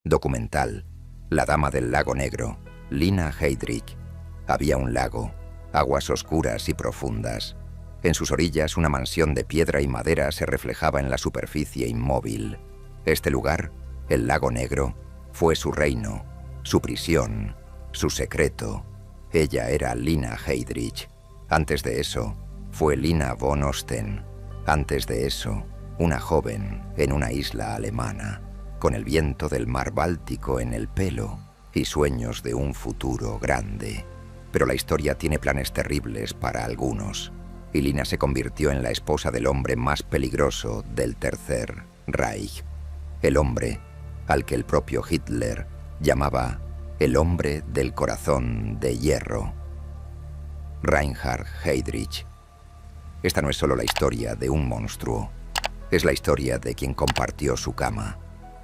Documental. La dama del lago negro. Lina Heydrich. Había un lago, aguas oscuras y profundas. En sus orillas una mansión de piedra y madera se reflejaba en la superficie inmóvil. Este lugar, el lago negro, fue su reino, su prisión, su secreto. Ella era Lina Heydrich. Antes de eso, fue Lina von Osten. Antes de eso, una joven en una isla alemana, con el viento del mar Báltico en el pelo y sueños de un futuro grande. Pero la historia tiene planes terribles para algunos, y Lina se convirtió en la esposa del hombre más peligroso del Tercer Reich. El hombre al que el propio Hitler llamaba el hombre del corazón de hierro. Reinhard Heydrich. Esta no es solo la historia de un monstruo, es la historia de quien compartió su cama,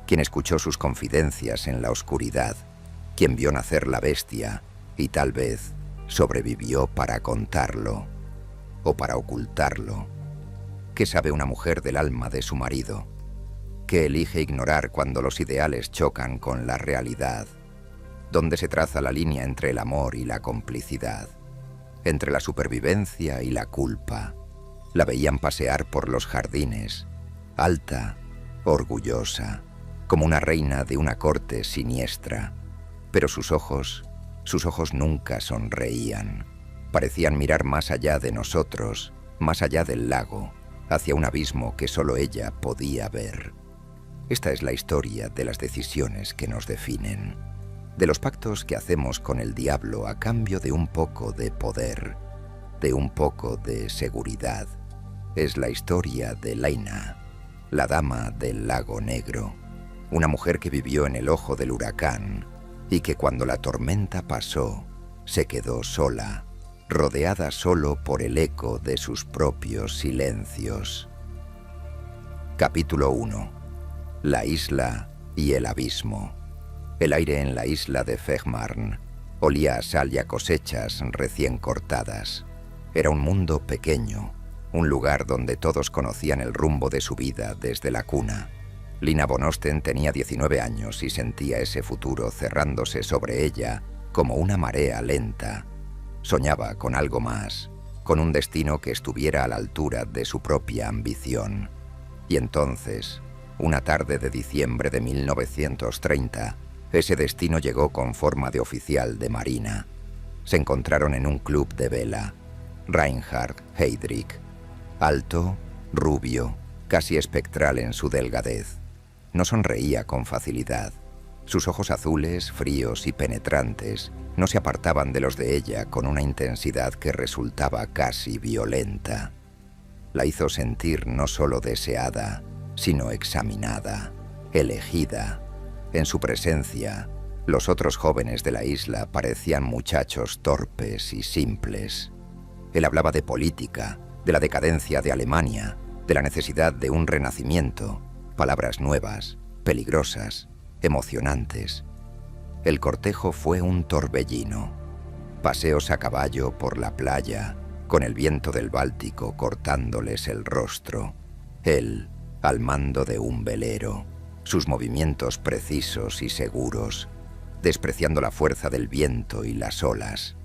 quien escuchó sus confidencias en la oscuridad, quien vio nacer la bestia y tal vez sobrevivió para contarlo o para ocultarlo. ¿Qué sabe una mujer del alma de su marido? ¿Qué elige ignorar cuando los ideales chocan con la realidad? ¿Dónde se traza la línea entre el amor y la complicidad? Entre la supervivencia y la culpa. La veían pasear por los jardines, alta, orgullosa, como una reina de una corte siniestra. Pero sus ojos nunca sonreían. Parecían mirar más allá de nosotros, más allá del lago, hacia un abismo que solo ella podía ver. Esta es la historia de las decisiones que nos definen, de los pactos que hacemos con el diablo a cambio de un poco de poder, de un poco de seguridad. Es la historia de Lina, la dama del lago negro, una mujer que vivió en el ojo del huracán y que cuando la tormenta pasó, se quedó sola, rodeada solo por el eco de sus propios silencios. Capítulo 1. La isla y el abismo. El aire en la isla de Fehmarn olía a sal y a cosechas recién cortadas. Era un mundo pequeño, un lugar donde todos conocían el rumbo de su vida desde la cuna. Lina von Osten tenía 19 años y sentía ese futuro cerrándose sobre ella como una marea lenta. Soñaba con algo más, con un destino que estuviera a la altura de su propia ambición. Y entonces, una tarde de diciembre de 1930, ese destino llegó con forma de oficial de marina. Se encontraron en un club de vela. Reinhard Heydrich, alto, rubio, casi espectral en su delgadez. No sonreía con facilidad. Sus ojos azules, fríos y penetrantes, no se apartaban de los de ella con una intensidad que resultaba casi violenta. La hizo sentir no solo deseada, sino examinada, elegida. En su presencia, los otros jóvenes de la isla parecían muchachos torpes y simples. Él hablaba de política, de la decadencia de Alemania, de la necesidad de un renacimiento, palabras nuevas, peligrosas, emocionantes. El cortejo fue un torbellino. Paseos a caballo por la playa, con el viento del Báltico cortándoles el rostro. Él, al mando de un velero, sus movimientos precisos y seguros, despreciando la fuerza del viento y las olas.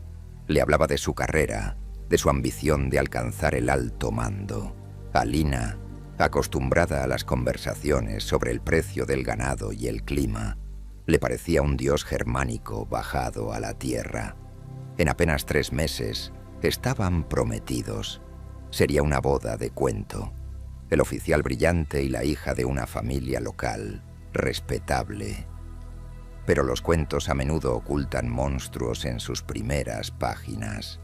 Le hablaba de su carrera, de su ambición de alcanzar el alto mando. A Lina, acostumbrada a las conversaciones sobre el precio del ganado y el clima, le parecía un dios germánico bajado a la tierra. En apenas 3 meses estaban prometidos. Sería una boda de cuento. El oficial brillante y la hija de una familia local, respetable. Pero los cuentos a menudo ocultan monstruos en sus primeras páginas.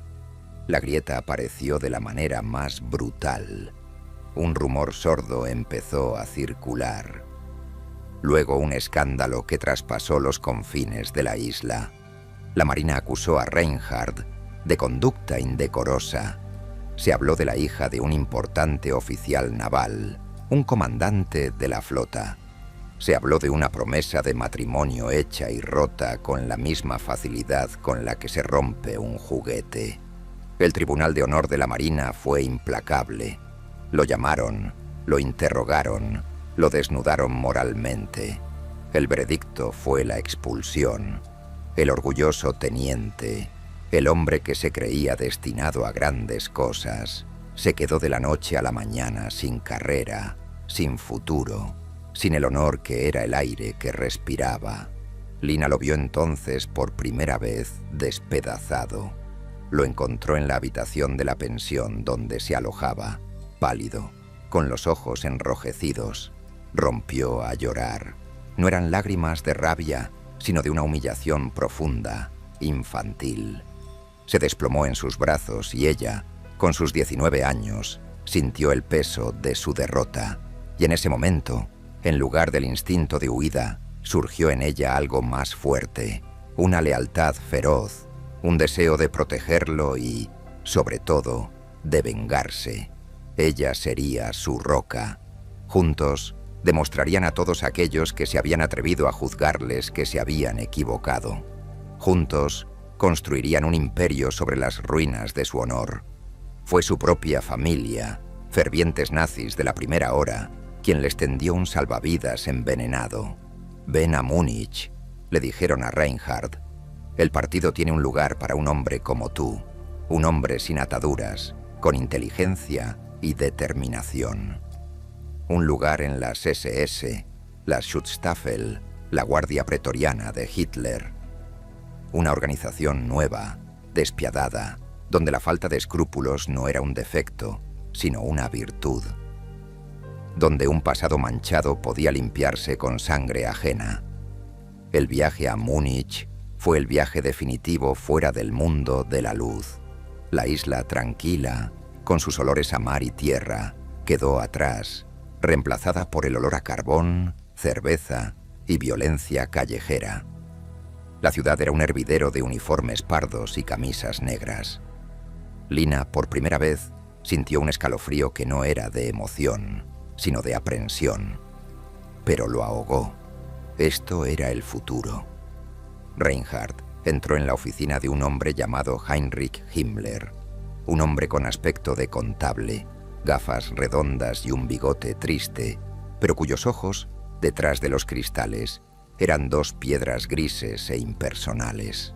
La grieta apareció de la manera más brutal. Un rumor sordo empezó a circular. Luego un escándalo que traspasó los confines de la isla. La marina acusó a Reinhard de conducta indecorosa. Se habló de la hija de un importante oficial naval, un comandante de la flota. Se habló de una promesa de matrimonio hecha y rota con la misma facilidad con la que se rompe un juguete. El Tribunal de Honor de la Marina fue implacable. Lo llamaron, lo interrogaron, lo desnudaron moralmente. El veredicto fue la expulsión. El orgulloso teniente, el hombre que se creía destinado a grandes cosas, se quedó de la noche a la mañana sin carrera, sin futuro, sin el honor que era el aire que respiraba. Lina lo vio entonces por primera vez despedazado. Lo encontró en la habitación de la pensión donde se alojaba, pálido, con los ojos enrojecidos. Rompió a llorar. No eran lágrimas de rabia, sino de una humillación profunda, infantil. Se desplomó en sus brazos y ella, con sus 19 años, sintió el peso de su derrota. Y en ese momento, en lugar del instinto de huida, surgió en ella algo más fuerte, una lealtad feroz, un deseo de protegerlo y, sobre todo, de vengarse. Ella sería su roca. Juntos, demostrarían a todos aquellos que se habían atrevido a juzgarles que se habían equivocado. Juntos, construirían un imperio sobre las ruinas de su honor. Fue su propia familia, fervientes nazis de la primera hora, quien les tendió un salvavidas envenenado. «Ven a Múnich», le dijeron a Reinhard. «El partido tiene un lugar para un hombre como tú, un hombre sin ataduras, con inteligencia y determinación. Un lugar en las SS, la Schutzstaffel, la Guardia Pretoriana de Hitler. Una organización nueva, despiadada, donde la falta de escrúpulos no era un defecto, sino una virtud. Donde un pasado manchado podía limpiarse con sangre ajena. El viaje a Múnich fue el viaje definitivo fuera del mundo de la luz. La isla tranquila, con sus olores a mar y tierra, quedó atrás, reemplazada por el olor a carbón, cerveza y violencia callejera. La ciudad era un hervidero de uniformes pardos y camisas negras. Lina, por primera vez, sintió un escalofrío que no era de emoción, sino de aprensión. Pero lo ahogó. Esto era el futuro. Reinhard entró en la oficina de un hombre llamado Heinrich Himmler, un hombre con aspecto de contable, gafas redondas y un bigote triste, pero cuyos ojos, detrás de los cristales, eran dos piedras grises e impersonales.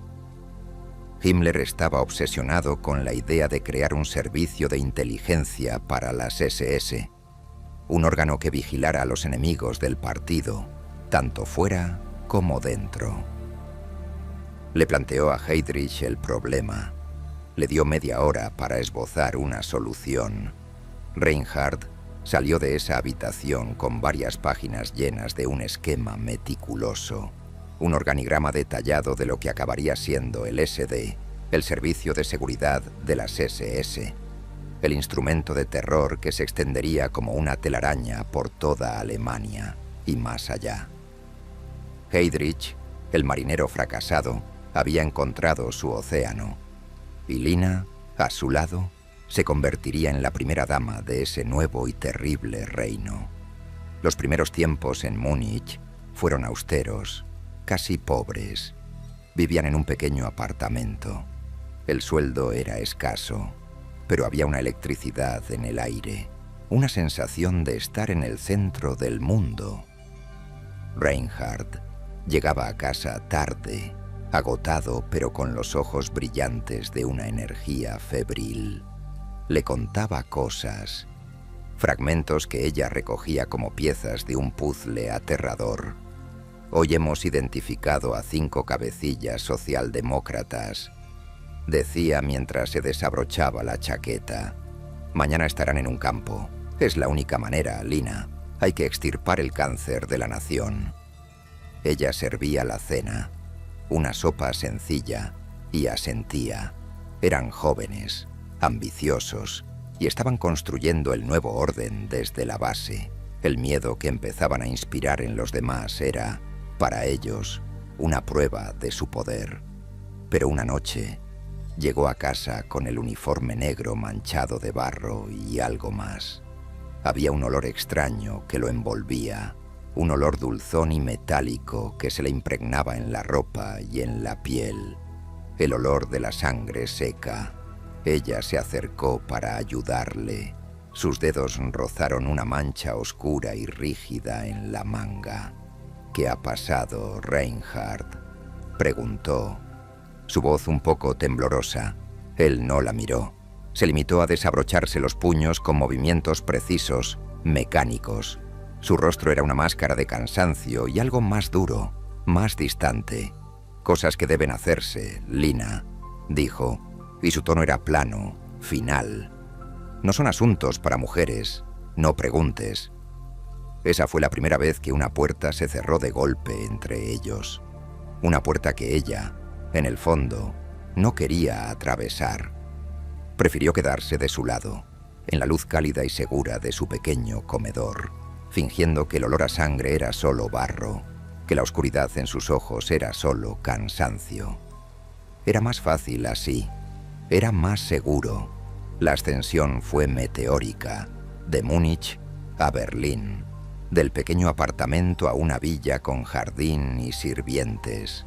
Himmler estaba obsesionado con la idea de crear un servicio de inteligencia para las SS, un órgano que vigilara a los enemigos del partido, tanto fuera como dentro. Le planteó a Heydrich el problema. Le dio media hora para esbozar una solución. Reinhard salió de esa habitación con varias páginas llenas de un esquema meticuloso, un organigrama detallado de lo que acabaría siendo el SD, el servicio de seguridad de las SS, el instrumento de terror que se extendería como una telaraña por toda Alemania y más allá. Heydrich, el marinero fracasado, había encontrado su océano, y Lina, a su lado, se convertiría en la primera dama de ese nuevo y terrible reino. Los primeros tiempos en Múnich fueron austeros, casi pobres. Vivían en un pequeño apartamento. El sueldo era escaso, pero había una electricidad en el aire, una sensación de estar en el centro del mundo. Reinhard llegaba a casa tarde, agotado pero con los ojos brillantes de una energía febril. Le contaba cosas, fragmentos que ella recogía como piezas de un puzzle aterrador. Hoy hemos identificado a 5 cabecillas socialdemócratas, decía mientras se desabrochaba la chaqueta. Mañana estarán en un campo. Es la única manera, Lina. Hay que extirpar el cáncer de la nación. Ella servía la cena, una sopa sencilla, y asentía. Eran jóvenes, ambiciosos, y estaban construyendo el nuevo orden desde la base. El miedo que empezaban a inspirar en los demás era, para ellos, una prueba de su poder. Pero una noche llegó a casa con el uniforme negro manchado de barro y algo más. Había un olor extraño que lo envolvía, un olor dulzón y metálico que se le impregnaba en la ropa y en la piel, el olor de la sangre seca. Ella se acercó para ayudarle. Sus dedos rozaron una mancha oscura y rígida en la manga. ¿Qué ha pasado, Reinhard?», preguntó, su voz un poco temblorosa. Él no la miró. Se limitó a desabrocharse los puños con movimientos precisos, mecánicos. Su rostro era una máscara de cansancio y algo más duro, más distante. «Cosas que deben hacerse, Lina», dijo, y su tono era plano, final. «No son asuntos para mujeres, no preguntes». Esa fue la primera vez que una puerta se cerró de golpe entre ellos. Una puerta que ella, en el fondo, no quería atravesar. Prefirió quedarse de su lado, en la luz cálida y segura de su pequeño comedor, fingiendo que el olor a sangre era solo barro, que la oscuridad en sus ojos era solo cansancio. Era más fácil así, era más seguro. La ascensión fue meteórica, de Múnich a Berlín, del pequeño apartamento a una villa con jardín y sirvientes.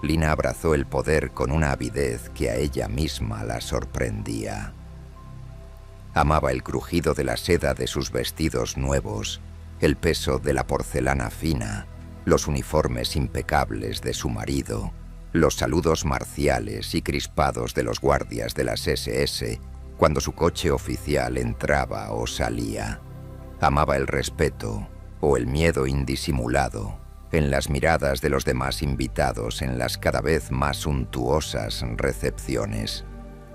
Lina abrazó el poder con una avidez que a ella misma la sorprendía. Amaba el crujido de la seda de sus vestidos nuevos, el peso de la porcelana fina, los uniformes impecables de su marido, los saludos marciales y crispados de los guardias de las SS cuando su coche oficial entraba o salía. Amaba el respeto o el miedo indisimulado en las miradas de los demás invitados en las cada vez más suntuosas recepciones.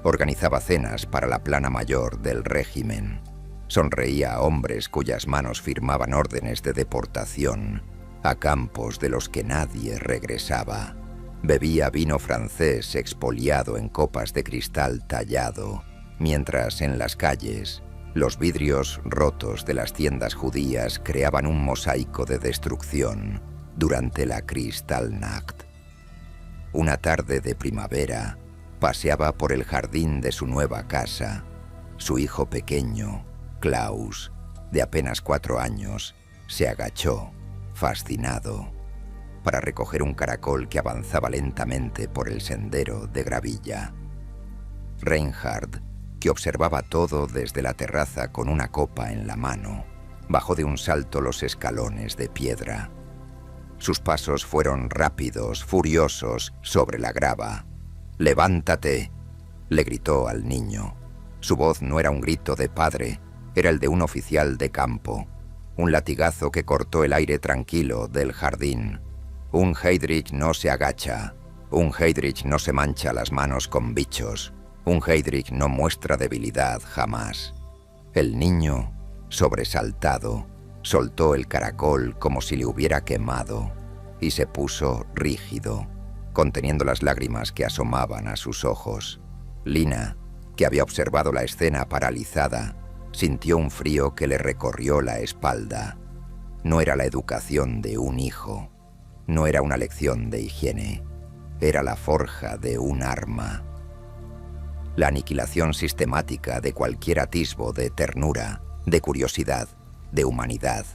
Organizaba cenas para la plana mayor del régimen. Sonreía a hombres cuyas manos firmaban órdenes de deportación a campos de los que nadie regresaba. Bebía vino francés expoliado en copas de cristal tallado, mientras en las calles los vidrios rotos de las tiendas judías creaban un mosaico de destrucción durante la Kristallnacht. Una tarde de primavera, paseaba por el jardín de su nueva casa. Su hijo pequeño, Klaus, de apenas 4 años, se agachó, fascinado, para recoger un caracol que avanzaba lentamente por el sendero de gravilla. Reinhard, que observaba todo desde la terraza con una copa en la mano, bajó de un salto los escalones de piedra. Sus pasos fueron rápidos, furiosos, sobre la grava. «¡Levántate!», le gritó al niño. Su voz no era un grito de padre, era el de un oficial de campo. Un latigazo que cortó el aire tranquilo del jardín. Un Heydrich no se agacha. Un Heydrich no se mancha las manos con bichos. Un Heydrich no muestra debilidad jamás. El niño, sobresaltado, soltó el caracol como si le hubiera quemado y se puso rígido, conteniendo las lágrimas que asomaban a sus ojos. Lina, que había observado la escena paralizada, sintió un frío que le recorrió la espalda. No era la educación de un hijo, no era una lección de higiene, era la forja de un arma. La aniquilación sistemática de cualquier atisbo de ternura, de curiosidad, de humanidad.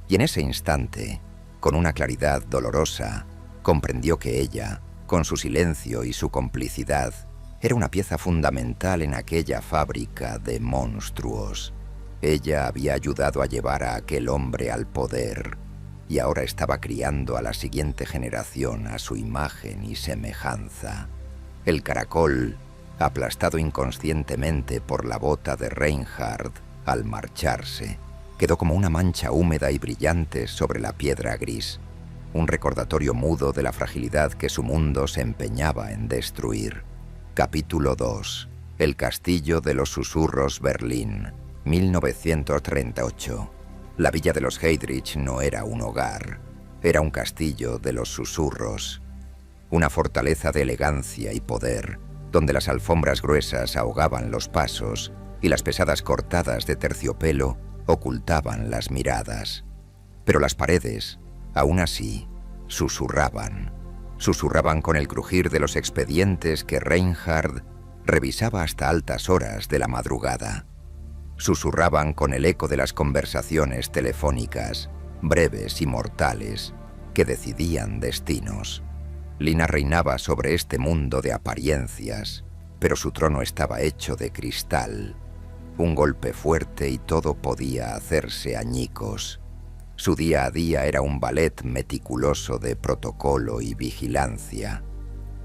Y en ese instante, con una claridad dolorosa, comprendió que ella, con su silencio y su complicidad, era una pieza fundamental en aquella fábrica de monstruos. Ella había ayudado a llevar a aquel hombre al poder y ahora estaba criando a la siguiente generación a su imagen y semejanza. El caracol, aplastado inconscientemente por la bota de Reinhard al marcharse, quedó como una mancha húmeda y brillante sobre la piedra gris, un recordatorio mudo de la fragilidad que su mundo se empeñaba en destruir. Capítulo 2. El castillo de los susurros, Berlín, 1938. La villa de los Heydrich no era un hogar, era un castillo de los susurros, una fortaleza de elegancia y poder, donde las alfombras gruesas ahogaban los pasos y las pesadas cortadas de terciopelo ocultaban las miradas. Pero las paredes, aún así, susurraban con el crujir de los expedientes que Reinhard revisaba hasta altas horas de la madrugada. Susurraban con el eco de las conversaciones telefónicas, breves y mortales, que decidían destinos. Lina reinaba sobre este mundo de apariencias, pero su trono estaba hecho de cristal. Un golpe fuerte y todo podía hacerse añicos. Su día a día era un ballet meticuloso de protocolo y vigilancia.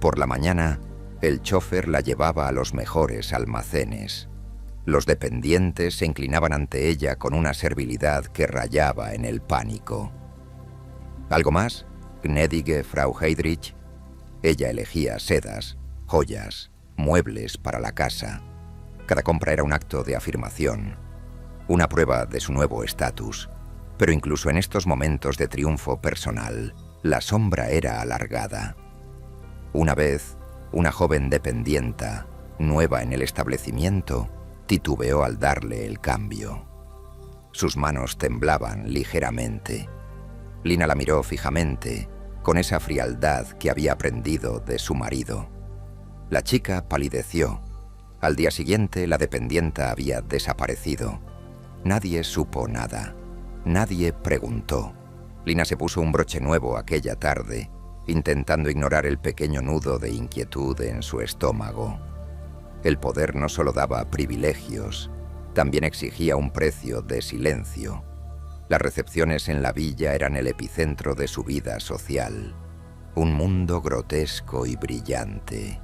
Por la mañana, el chofer la llevaba a los mejores almacenes. Los dependientes se inclinaban ante ella con una servilidad que rayaba en el pánico. ¿Algo más, gnädige Frau Heydrich? Ella elegía sedas, joyas, muebles para la casa. Cada compra era un acto de afirmación, una prueba de su nuevo estatus. Pero incluso en estos momentos de triunfo personal, la sombra era alargada. Una vez, una joven dependienta, nueva en el establecimiento, titubeó al darle el cambio. Sus manos temblaban ligeramente. Lina la miró fijamente, con esa frialdad que había aprendido de su marido. La chica palideció. Al día siguiente, la dependienta había desaparecido. Nadie supo nada. Nadie preguntó. Lina se puso un broche nuevo aquella tarde, intentando ignorar el pequeño nudo de inquietud en su estómago. El poder no solo daba privilegios, también exigía un precio de silencio. Las recepciones en la villa eran el epicentro de su vida social. Un mundo grotesco y brillante.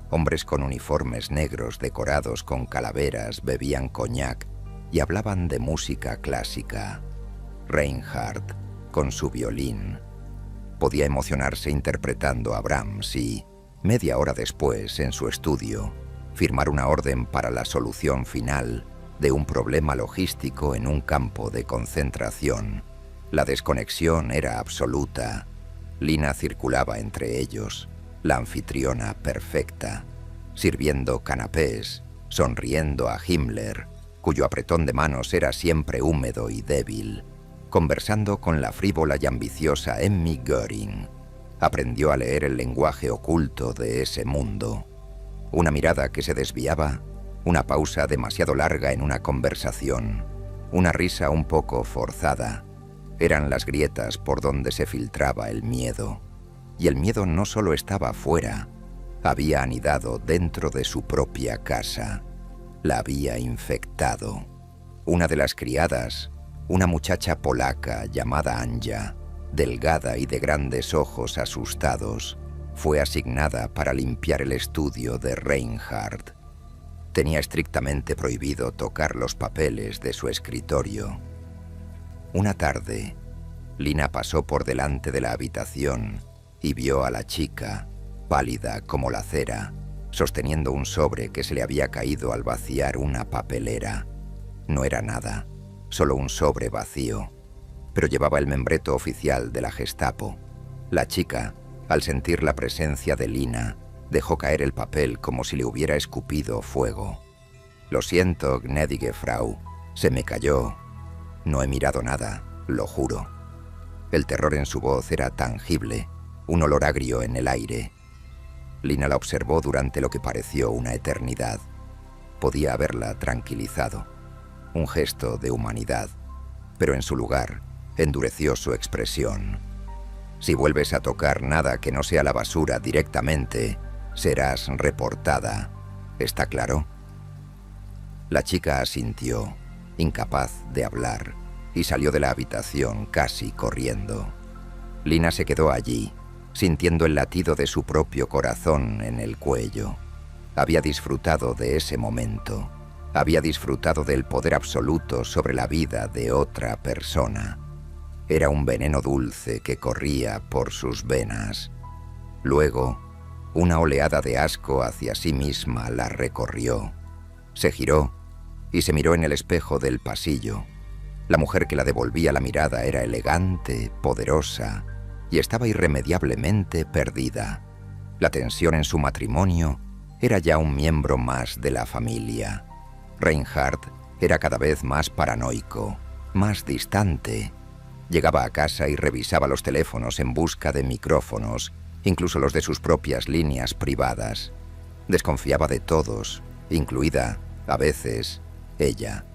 Hombres con uniformes negros decorados con calaveras bebían coñac y hablaban de música clásica. Reinhardt, con su violín, podía emocionarse interpretando a Brahms y, media hora después, en su estudio, firmar una orden para la solución final de un problema logístico en un campo de concentración. La desconexión era absoluta. Lina circulaba entre ellos, la anfitriona perfecta, sirviendo canapés, sonriendo a Himmler, cuyo apretón de manos era siempre húmedo y débil, conversando con la frívola y ambiciosa Emmy Göring. Aprendió a leer el lenguaje oculto de ese mundo. Una mirada que se desviaba, una pausa demasiado larga en una conversación, una risa un poco forzada. Eran las grietas por donde se filtraba el miedo. Y el miedo no solo estaba fuera, había anidado dentro de su propia casa. La había infectado. Una de las criadas, una muchacha polaca llamada Anja, delgada y de grandes ojos asustados, fue asignada para limpiar el estudio de Reinhardt. Tenía estrictamente prohibido tocar los papeles de su escritorio. Una tarde, Lina pasó por delante de la habitación y vio a la chica, pálida como la cera, sosteniendo un sobre que se le había caído al vaciar una papelera. No era nada, solo un sobre vacío, pero llevaba el membreto oficial de la Gestapo. La chica, al sentir la presencia de Lina, dejó caer el papel como si le hubiera escupido fuego. «Lo siento, gnädige Frau, se me cayó. No he mirado nada, lo juro». El terror en su voz era tangible, un olor agrio en el aire. Lina la observó durante lo que pareció una eternidad. Podía haberla tranquilizado. Un gesto de humanidad, pero en su lugar endureció su expresión. «Si vuelves a tocar nada que no sea la basura directamente, serás reportada. ¿Está claro?» La chica asintió, incapaz de hablar, y salió de la habitación casi corriendo. Lina se quedó allí, sintiendo el latido de su propio corazón en el cuello. Había disfrutado de ese momento. Había disfrutado del poder absoluto sobre la vida de otra persona. Era un veneno dulce que corría por sus venas. Luego, una oleada de asco hacia sí misma la recorrió. Se giró y se miró en el espejo del pasillo. La mujer que la devolvía la mirada era elegante, poderosa, y estaba irremediablemente perdida. La tensión en su matrimonio era ya un miembro más de la familia. Reinhardt era cada vez más paranoico, más distante. Llegaba a casa y revisaba los teléfonos en busca de micrófonos, incluso los de sus propias líneas privadas. Desconfiaba de todos, incluida, a veces, ella.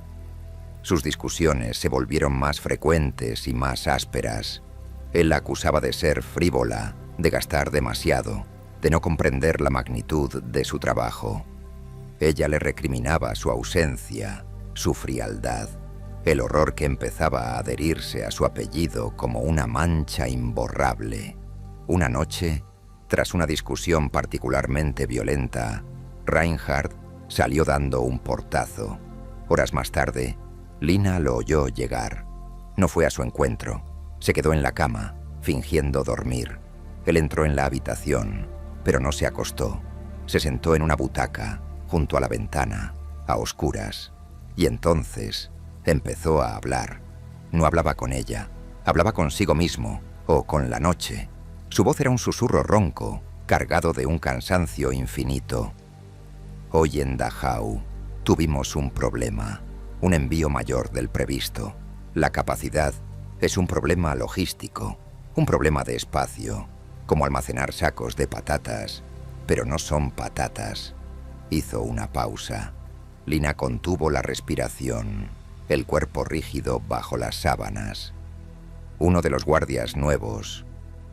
Sus discusiones se volvieron más frecuentes y más ásperas. Él la acusaba de ser frívola, de gastar demasiado, de no comprender la magnitud de su trabajo. Ella le recriminaba su ausencia, su frialdad. el horror que empezaba a adherirse a su apellido como una mancha imborrable. Una noche, tras una discusión particularmente violenta, Reinhardt salió dando un portazo. Horas más tarde, Lina lo oyó llegar. No fue a su encuentro. Se quedó en la cama, fingiendo dormir. Él entró en la habitación, pero no se acostó. Se sentó en una butaca, junto a la ventana, a oscuras. Y entonces empezó a hablar. No hablaba con ella, hablaba consigo mismo o con la noche. Su voz era un susurro ronco, cargado de un cansancio infinito. Hoy en Dachau tuvimos un problema, un envío mayor del previsto. La capacidad es un problema logístico, un problema de espacio, como almacenar sacos de patatas, pero no son patatas. Hizo una pausa. Lina contuvo la respiración, el cuerpo rígido bajo las sábanas. Uno de los guardias nuevos,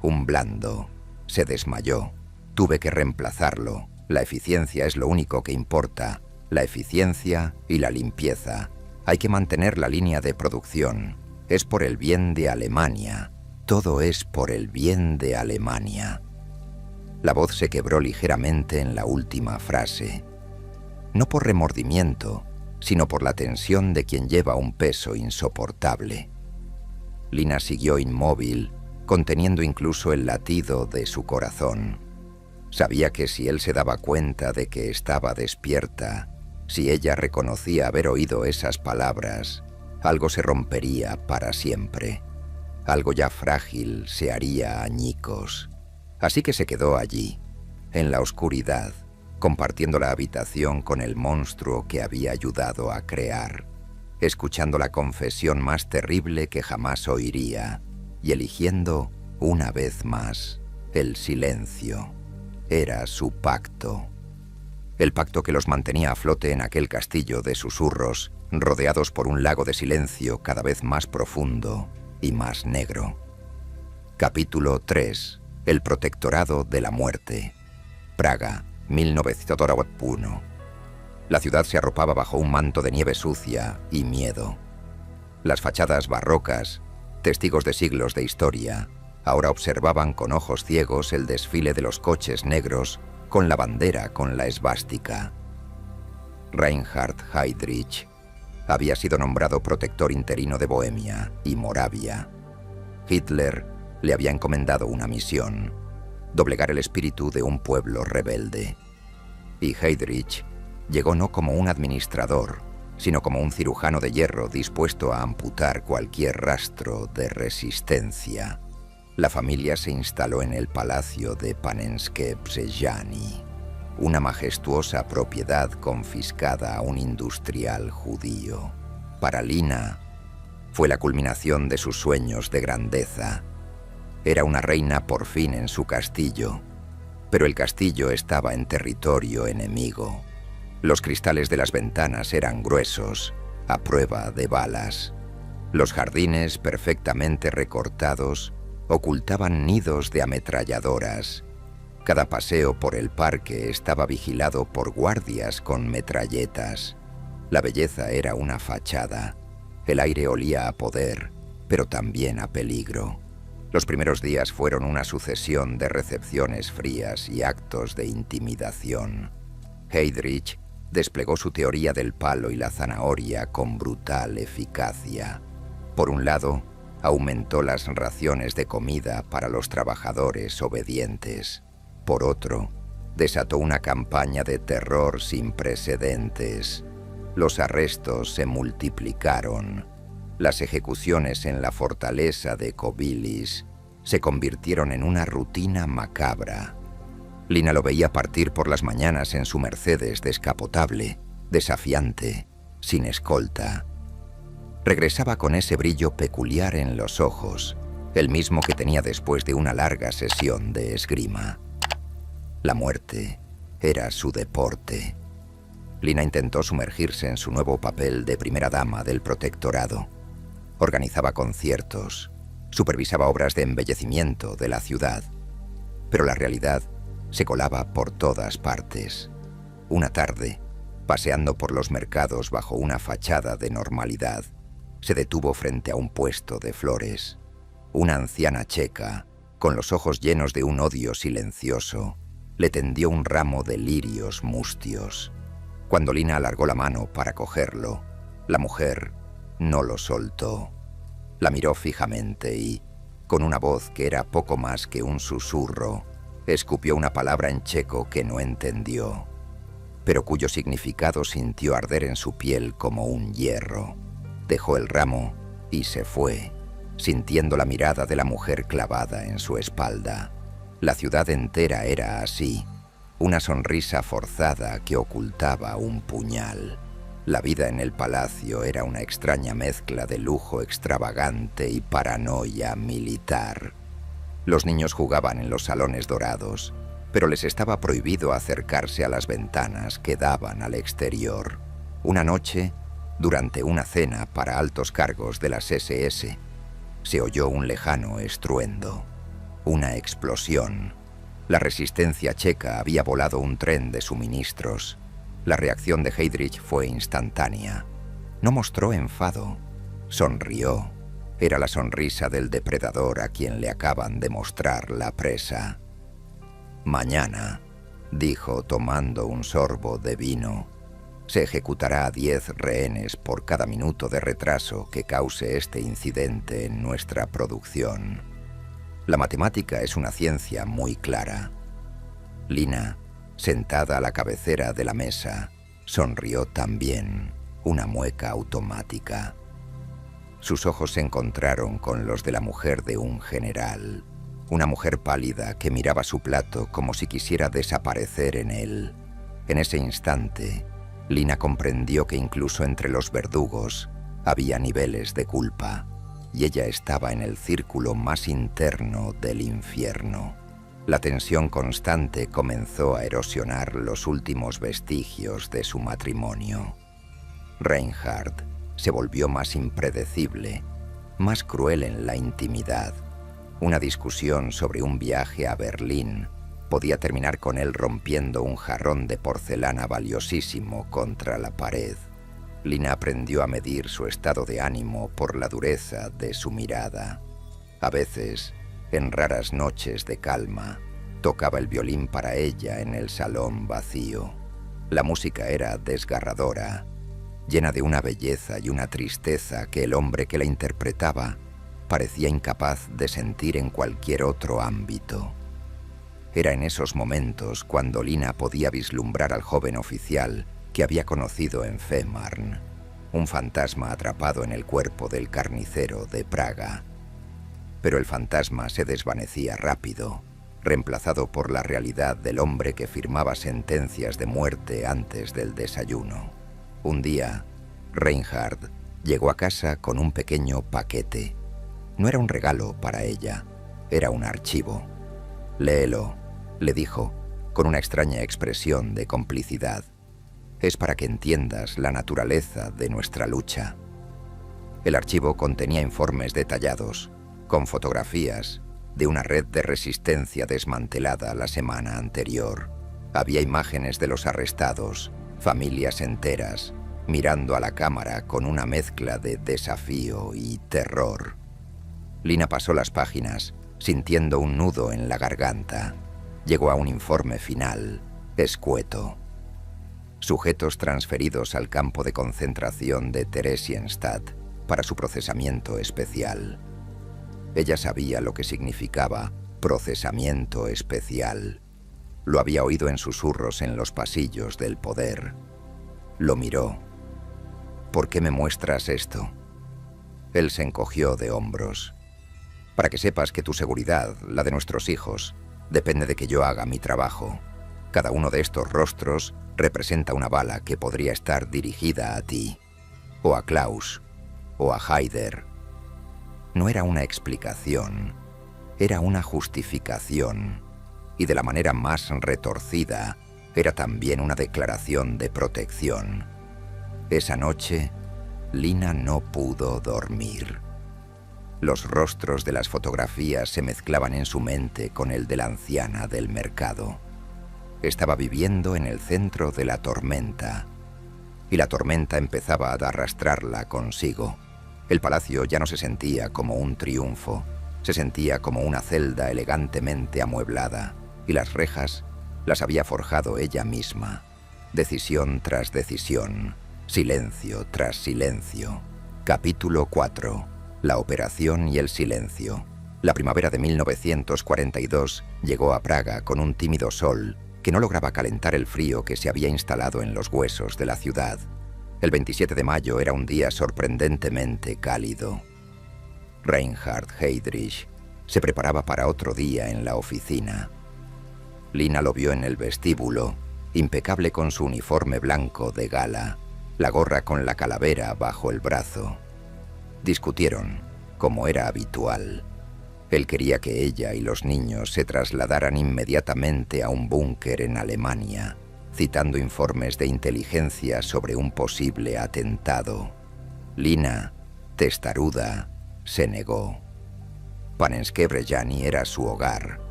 un blando, se desmayó. Tuve que reemplazarlo. La eficiencia es lo único que importa. La eficiencia y la limpieza. Hay que mantener la línea de producción. Es por el bien de Alemania. Todo es por el bien de Alemania. La voz se quebró ligeramente en la última frase. No por remordimiento, sino por la tensión de quien lleva un peso insoportable. Lina siguió inmóvil, conteniendo incluso el latido de su corazón. Sabía que si él se daba cuenta de que estaba despierta, si ella reconocía haber oído esas palabras, algo se rompería para siempre. Algo ya frágil se haría añicos. Así que se quedó allí, en la oscuridad, compartiendo la habitación con el monstruo que había ayudado a crear, escuchando la confesión más terrible que jamás oiría y eligiendo, una vez más, el silencio. Era su pacto. El pacto que los mantenía a flote en aquel castillo de susurros, rodeados por un lago de silencio cada vez más profundo y más negro. Capítulo 3. El protectorado de la muerte. Praga, 1901. La ciudad se arropaba bajo un manto de nieve sucia y miedo. Las fachadas barrocas, testigos de siglos de historia, ahora observaban con ojos ciegos el desfile de los coches negros con la bandera con la esvástica. Reinhard Heydrich había sido nombrado protector interino de Bohemia y Moravia. Hitler le había encomendado una misión: doblegar el espíritu de un pueblo rebelde. Y Heydrich llegó no como un administrador, sino como un cirujano de hierro dispuesto a amputar cualquier rastro de resistencia. La familia se instaló en el palacio de Panenske-Brzezjany, una majestuosa propiedad confiscada a un industrial judío. Para Lina, fue la culminación de sus sueños de grandeza. Era una reina por fin en su castillo, pero el castillo estaba en territorio enemigo. Los cristales de las ventanas eran gruesos, a prueba de balas. Los jardines, perfectamente recortados, ocultaban nidos de ametralladoras. Cada paseo por el parque estaba vigilado por guardias con metralletas. La belleza era una fachada. El aire olía a poder, pero también a peligro. Los primeros días fueron una sucesión de recepciones frías y actos de intimidación. Heydrich desplegó su teoría del palo y la zanahoria con brutal eficacia. Por un lado, aumentó las raciones de comida para los trabajadores obedientes. Por otro, desató una campaña de terror sin precedentes. Los arrestos se multiplicaron. Las ejecuciones en la fortaleza de Kobylis se convirtieron en una rutina macabra. Lina lo veía partir por las mañanas en su Mercedes descapotable, desafiante, sin escolta. Regresaba con ese brillo peculiar en los ojos, el mismo que tenía después de una larga sesión de esgrima. La muerte era su deporte. Lina intentó sumergirse en su nuevo papel de primera dama del protectorado. Organizaba conciertos, supervisaba obras de embellecimiento de la ciudad, pero la realidad se colaba por todas partes. Una tarde, paseando por los mercados bajo una fachada de normalidad, Se detuvo frente a un puesto de flores. Una anciana checa, con los ojos llenos de un odio silencioso, le tendió un ramo de lirios mustios. Cuando Lina alargó la mano para cogerlo, la mujer no lo soltó. La miró fijamente y, con una voz que era poco más que un susurro, escupió una palabra en checo que no entendió, pero cuyo significado sintió arder en su piel como un hierro. Dejó el ramo y se fue, sintiendo la mirada de la mujer clavada en su espalda. La ciudad entera era así, una sonrisa forzada que ocultaba un puñal. La vida en el palacio era una extraña mezcla de lujo extravagante y paranoia militar. Los niños jugaban en los salones dorados, pero les estaba prohibido acercarse a las ventanas que daban al exterior. Una noche, durante una cena para altos cargos de las SS, se oyó un lejano estruendo, una explosión. La resistencia checa había volado un tren de suministros. La reacción de Heydrich fue instantánea. No mostró enfado, sonrió. Era la sonrisa del depredador a quien le acaban de mostrar la presa. «Mañana», dijo tomando un sorbo de vino, «se ejecutará a 10 rehenes por cada minuto de retraso que cause este incidente en nuestra producción. La matemática es una ciencia muy clara». Lina, sentada a la cabecera de la mesa, sonrió también, una mueca automática. Sus ojos se encontraron con los de la mujer de un general, una mujer pálida que miraba su plato como si quisiera desaparecer en él. En ese instante, Lina comprendió que incluso entre los verdugos había niveles de culpa, y ella estaba en el círculo más interno del infierno. La tensión constante comenzó a erosionar los últimos vestigios de su matrimonio. Reinhard se volvió más impredecible, más cruel en la intimidad. Una discusión sobre un viaje a Berlín podía terminar con él rompiendo un jarrón de porcelana valiosísimo contra la pared. Lina aprendió a medir su estado de ánimo por la dureza de su mirada. A veces, en raras noches de calma, tocaba el violín para ella en el salón vacío. La música era desgarradora, llena de una belleza y una tristeza que el hombre que la interpretaba parecía incapaz de sentir en cualquier otro ámbito. Era en esos momentos cuando Lina podía vislumbrar al joven oficial que había conocido en Fehmarn, un fantasma atrapado en el cuerpo del carnicero de Praga. Pero el fantasma se desvanecía rápido, reemplazado por la realidad del hombre que firmaba sentencias de muerte antes del desayuno. Un día, Reinhard llegó a casa con un pequeño paquete. No era un regalo para ella, era un archivo. «Léelo», le dijo, con una extraña expresión de complicidad. «Es para que entiendas la naturaleza de nuestra lucha». El archivo contenía informes detallados, con fotografías de una red de resistencia desmantelada la semana anterior. Había imágenes de los arrestados, familias enteras, mirando a la cámara con una mezcla de desafío y terror. Lina pasó las páginas, sintiendo un nudo en la garganta. Llegó a un informe final, escueto. Sujetos transferidos al campo de concentración de Theresienstadt para su procesamiento especial. Ella sabía lo que significaba procesamiento especial. Lo había oído en susurros en los pasillos del poder. Lo miró. «¿Por qué me muestras esto?» Él se encogió de hombros. «Para que sepas que tu seguridad, la de nuestros hijos, depende de que yo haga mi trabajo. Cada uno de estos rostros representa una bala que podría estar dirigida a ti, o a Klaus, o a Haider». No era una explicación, era una justificación, y de la manera más retorcida, era también una declaración de protección. Esa noche, Lina no pudo dormir. Los rostros de las fotografías se mezclaban en su mente con el de la anciana del mercado. Estaba viviendo en el centro de la tormenta, y la tormenta empezaba a arrastrarla consigo. El palacio ya no se sentía como un triunfo, se sentía como una celda elegantemente amueblada, y las rejas las había forjado ella misma. Decisión tras decisión, silencio tras silencio. Capítulo 4. La operación y el silencio. La primavera de 1942 llegó a Praga con un tímido sol que no lograba calentar el frío que se había instalado en los huesos de la ciudad. El 27 de mayo era un día sorprendentemente cálido. Reinhard Heydrich se preparaba para otro día en la oficina. Lina lo vio en el vestíbulo, impecable con su uniforme blanco de gala, la gorra con la calavera bajo el brazo. Discutieron, como era habitual. Él quería que ella y los niños se trasladaran inmediatamente a un búnker en Alemania, citando informes de inteligencia sobre un posible atentado. Lina, testaruda, se negó. Panenské Brejany era su hogar.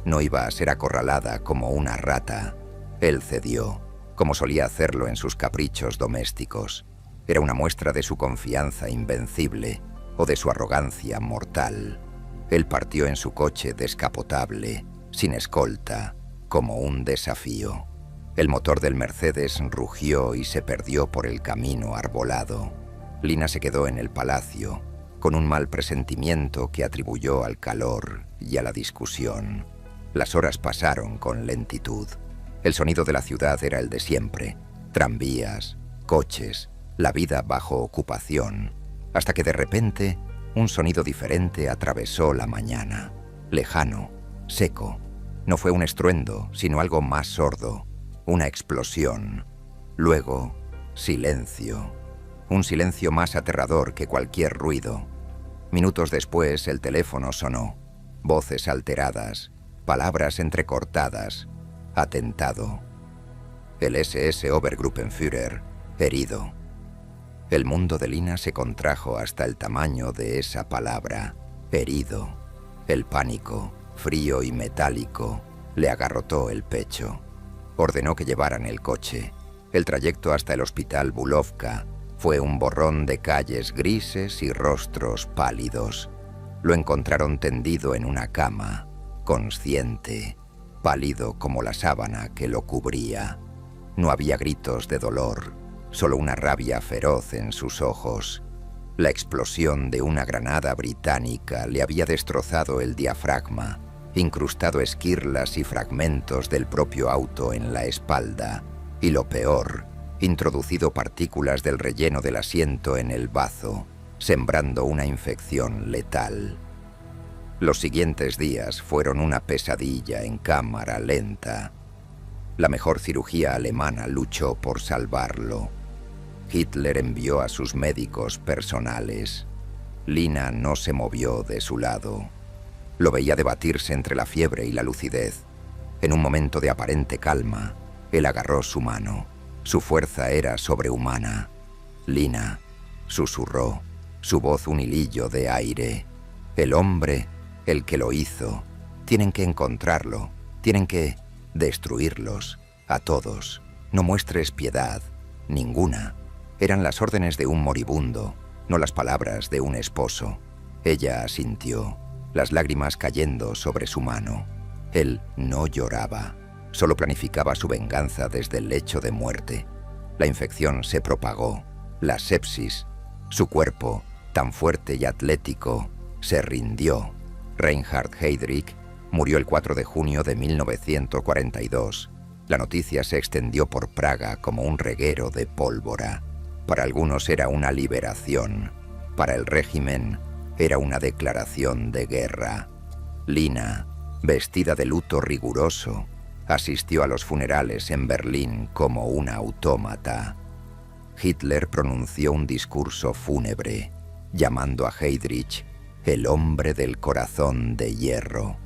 No iba a ser acorralada como una rata. Él cedió, como solía hacerlo en sus caprichos domésticos. Era una muestra de su confianza invencible o de su arrogancia mortal. Él partió en su coche descapotable, sin escolta, como un desafío. El motor del Mercedes rugió y se perdió por el camino arbolado. Lina se quedó en el palacio, con un mal presentimiento que atribuyó al calor y a la discusión. Las horas pasaron con lentitud. El sonido de la ciudad era el de siempre: tranvías, coches, la vida bajo ocupación, hasta que de repente un sonido diferente atravesó la mañana, lejano, seco. No fue un estruendo, sino algo más sordo, una explosión. Luego, silencio, un silencio más aterrador que cualquier ruido. Minutos después el teléfono sonó, voces alteradas, palabras entrecortadas. Atentado. El SS Obergruppenführer, herido. El mundo de Lina se contrajo hasta el tamaño de esa palabra, herido. El pánico, frío y metálico, le agarrotó el pecho. Ordenó que llevaran el coche. El trayecto hasta el hospital Bulovka fue un borrón de calles grises y rostros pálidos. Lo encontraron tendido en una cama, consciente, pálido como la sábana que lo cubría. No había gritos de dolor, solo una rabia feroz en sus ojos. La explosión de una granada británica le había destrozado el diafragma, incrustado esquirlas y fragmentos del propio auto en la espalda, y lo peor, introducido partículas del relleno del asiento en el bazo, sembrando una infección letal. Los siguientes días fueron una pesadilla en cámara lenta. La mejor cirugía alemana luchó por salvarlo. Hitler envió a sus médicos personales. Lina no se movió de su lado. Lo veía debatirse entre la fiebre y la lucidez. En un momento de aparente calma, él agarró su mano. Su fuerza era sobrehumana. Lina, susurró, su voz un hilillo de aire. El hombre, el que lo hizo, tienen que encontrarlo, tienen que destruirlos, a todos. No muestres piedad, ninguna. Eran las órdenes de un moribundo, no las palabras de un esposo. Ella asintió, las lágrimas cayendo sobre su mano. Él no lloraba, solo planificaba su venganza desde el lecho de muerte. La infección se propagó, la sepsis. Su cuerpo, tan fuerte y atlético, se rindió. Reinhard Heydrich murió el 4 de junio de 1942. La noticia se extendió por Praga como un reguero de pólvora. Para algunos era una liberación. Para el régimen era una declaración de guerra. Lina, vestida de luto riguroso, asistió a los funerales en Berlín como una autómata. Hitler pronunció un discurso fúnebre, llamando a Heydrich el hombre del corazón de hierro.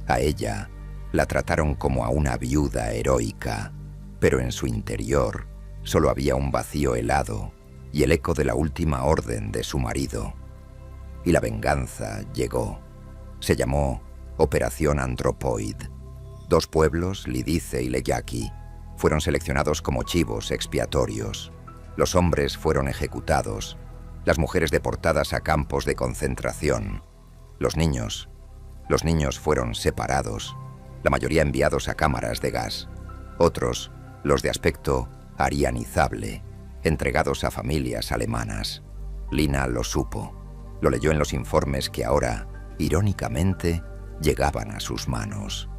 A ella la trataron como a una viuda heroica, pero en su interior solo había un vacío helado y el eco de la última orden de su marido. Y la venganza llegó. Se llamó Operación Anthropoid. 2 pueblos, Lidice y Leyaki, fueron seleccionados como chivos expiatorios. Los hombres fueron ejecutados. las mujeres deportadas a campos de concentración, los niños fueron separados, la mayoría enviados a cámaras de gas, otros, los de aspecto arianizable, entregados a familias alemanas. Lina lo supo, lo leyó en los informes que ahora, irónicamente, llegaban a sus manos.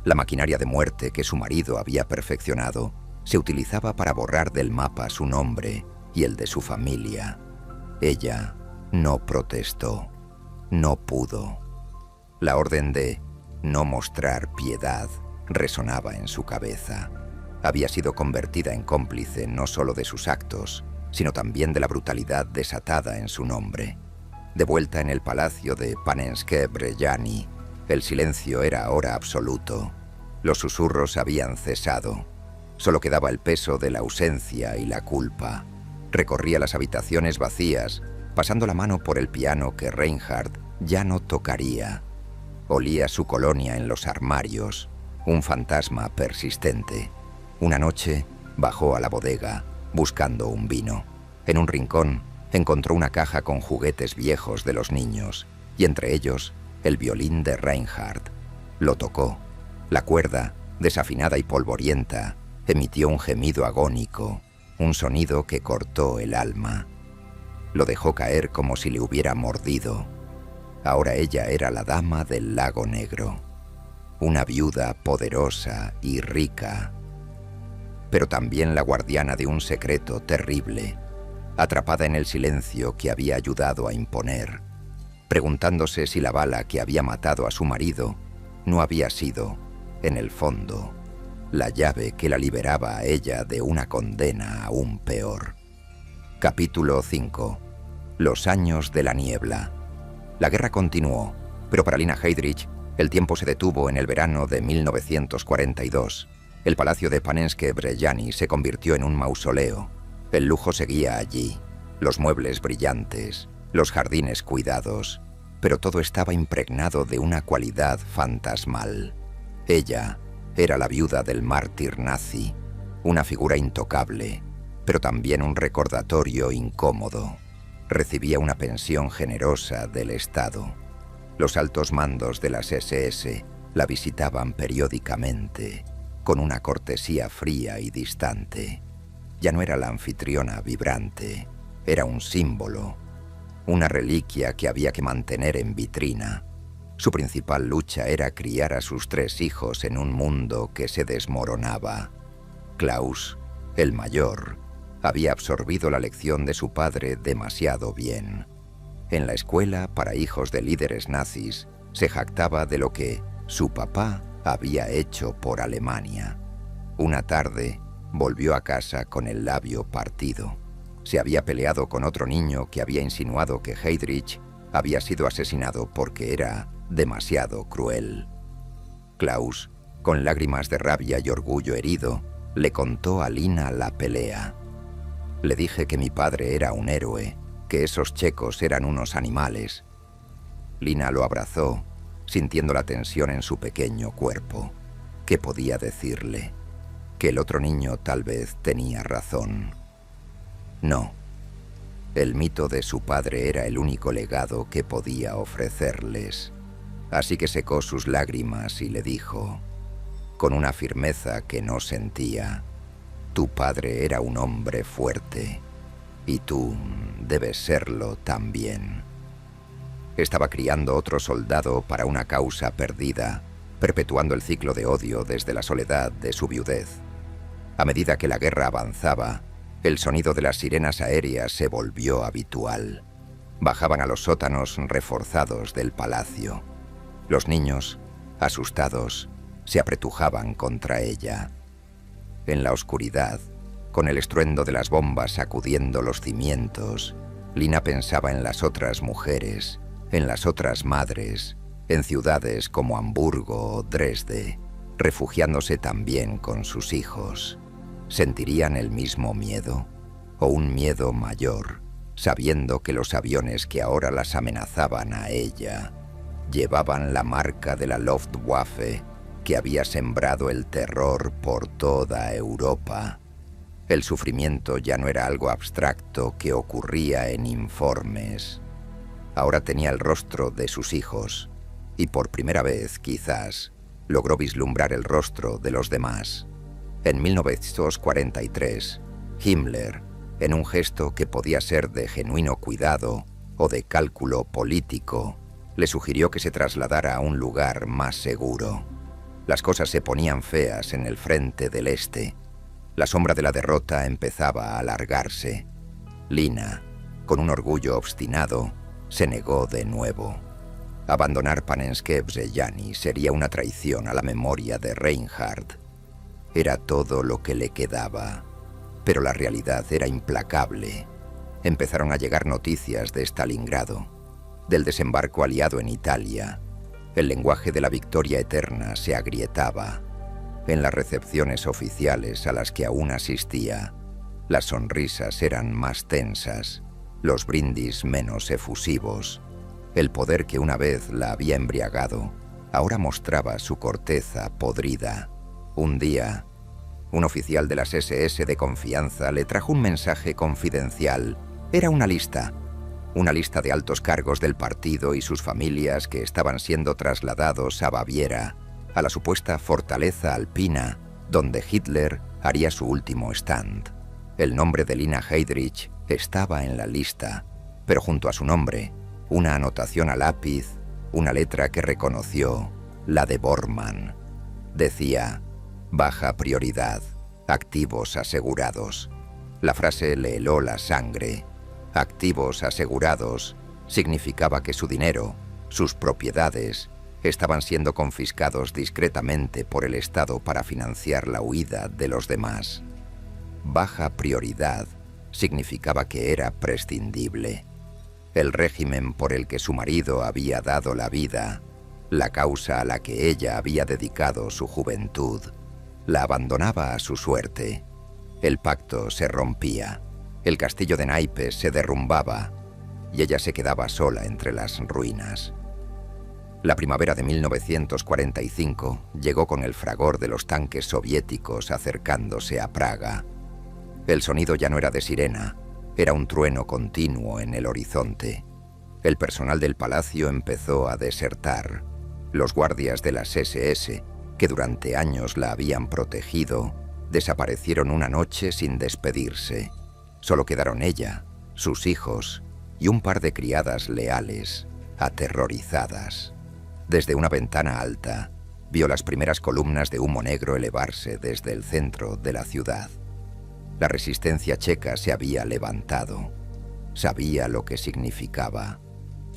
La maquinaria de muerte que su marido había perfeccionado se utilizaba para borrar del mapa su nombre y el de su familia. Ella no protestó, no pudo. La orden de no mostrar piedad resonaba en su cabeza. Había sido convertida en cómplice no solo de sus actos, sino también de la brutalidad desatada en su nombre. De vuelta en el palacio de Panenske Brejani, el silencio era ahora absoluto. Los susurros habían cesado. Solo quedaba el peso de la ausencia y la culpa. Recorría las habitaciones vacías, pasando la mano por el piano que Reinhardt ya no tocaría. Olía su colonia en los armarios, un fantasma persistente. Una noche bajó a la bodega, buscando un vino. En un rincón encontró una caja con juguetes viejos de los niños, y entre ellos el violín de Reinhardt. Lo tocó. La cuerda, desafinada y polvorienta, emitió un gemido agónico, un sonido que cortó el alma. Lo dejó caer como si le hubiera mordido. Ahora ella era la dama del lago negro, una viuda poderosa y rica, pero también la guardiana de un secreto terrible, atrapada en el silencio que había ayudado a imponer, preguntándose si la bala que había matado a su marido no había sido, en el fondo, la llave que la liberaba a ella de una condena aún peor. Capítulo 5. Los años de la niebla. La guerra continuó, pero para Lina Heydrich el tiempo se detuvo en el verano de 1942. El palacio de Panenske Brejani se convirtió en un mausoleo. El lujo seguía allí, los muebles brillantes, los jardines cuidados, pero todo estaba impregnado de una cualidad fantasmal. Ella era la viuda del mártir nazi, una figura intocable, pero también un recordatorio incómodo. Recibía una pensión generosa del Estado. Los altos mandos de las SS la visitaban periódicamente, con una cortesía fría y distante. Ya no era la anfitriona vibrante, era un símbolo, una reliquia que había que mantener en vitrina. Su principal lucha era criar a sus 3 hijos en un mundo que se desmoronaba. Klaus, el mayor, había absorbido la lección de su padre demasiado bien. En la escuela para hijos de líderes nazis se jactaba de lo que su papá había hecho por Alemania. Una tarde volvió a casa con el labio partido. Se había peleado con otro niño que había insinuado que Heydrich había sido asesinado porque era demasiado cruel. Klaus, con lágrimas de rabia y orgullo herido, le contó a Lina la pelea. Le dije que mi padre era un héroe, que esos checos eran unos animales. Lina lo abrazó, sintiendo la tensión en su pequeño cuerpo. ¿Qué podía decirle? Que el otro niño tal vez tenía razón. No. El mito de su padre era el único legado que podía ofrecerles. Así que secó sus lágrimas y le dijo, con una firmeza que no sentía: tu padre era un hombre fuerte, y tú debes serlo también. Estaba criando otro soldado para una causa perdida, perpetuando el ciclo de odio desde la soledad de su viudez. A medida que la guerra avanzaba, el sonido de las sirenas aéreas se volvió habitual. Bajaban a los sótanos reforzados del palacio. Los niños, asustados, se apretujaban contra ella. En la oscuridad, con el estruendo de las bombas sacudiendo los cimientos, Lina pensaba en las otras mujeres, en las otras madres, en ciudades como Hamburgo o Dresde, refugiándose también con sus hijos. ¿Sentirían el mismo miedo? ¿O un miedo mayor, sabiendo que los aviones que ahora las amenazaban a ella llevaban la marca de la Luftwaffe que había sembrado el terror por toda Europa? El sufrimiento ya no era algo abstracto que ocurría en informes. Ahora tenía el rostro de sus hijos, y por primera vez, quizás, logró vislumbrar el rostro de los demás. En 1943, Himmler, en un gesto que podía ser de genuino cuidado o de cálculo político, le sugirió que se trasladara a un lugar más seguro. Las cosas se ponían feas en el frente del este. La sombra de la derrota empezaba a alargarse. Lina, con un orgullo obstinado, se negó de nuevo. Abandonar Panenské Břežany sería una traición a la memoria de Reinhard. Era todo lo que le quedaba. Pero la realidad era implacable. Empezaron a llegar noticias de Stalingrado, del desembarco aliado en Italia. El lenguaje de la victoria eterna se agrietaba. En las recepciones oficiales a las que aún asistía, las sonrisas eran más tensas, los brindis menos efusivos. El poder que una vez la había embriagado, ahora mostraba su corteza podrida. Un día, un oficial de las SS de confianza le trajo un mensaje confidencial. Era una lista de altos cargos del partido y sus familias que estaban siendo trasladados a Baviera, a la supuesta fortaleza alpina, donde Hitler haría su último stand. El nombre de Lina Heydrich estaba en la lista, pero junto a su nombre, una anotación a lápiz, una letra que reconoció, la de Bormann. Decía: baja prioridad, activos asegurados. La frase le heló la sangre. Activos asegurados significaba que su dinero, sus propiedades, estaban siendo confiscados discretamente por el Estado para financiar la huida de los demás. Baja prioridad significaba que era prescindible. El régimen por el que su marido había dado la vida, la causa a la que ella había dedicado su juventud, la abandonaba a su suerte. El pacto se rompía, el castillo de naipes se derrumbaba y ella se quedaba sola entre las ruinas. La primavera de 1945 llegó con el fragor de los tanques soviéticos acercándose a Praga. El sonido ya no era de sirena, era un trueno continuo en el horizonte. El personal del palacio empezó a desertar. Los guardias de las SS, que durante años la habían protegido, desaparecieron una noche sin despedirse. Solo quedaron ella, sus hijos y un par de criadas leales, aterrorizadas. Desde una ventana alta, vio las primeras columnas de humo negro elevarse desde el centro de la ciudad. La resistencia checa se había levantado. Sabía lo que significaba.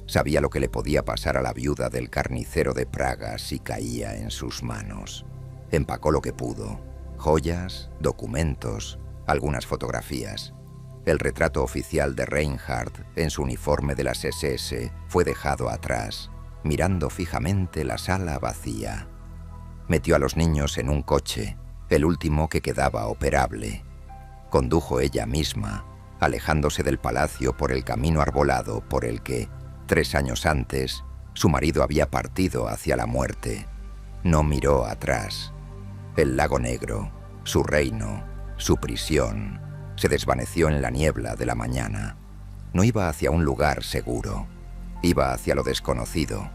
Sabía lo que le podía pasar a la viuda del carnicero de Praga si caía en sus manos. Empacó lo que pudo: joyas, documentos, algunas fotografías. El retrato oficial de Reinhard en su uniforme de las SS fue dejado atrás, mirando fijamente la sala vacía. Metió a los niños en un coche, el último que quedaba operable. Condujo ella misma, alejándose del palacio por el camino arbolado por el que, 3 años antes, su marido había partido hacia la muerte. No miró atrás. El lago negro, su reino, su prisión, se desvaneció en la niebla de la mañana. No iba hacia un lugar seguro. Iba hacia lo desconocido.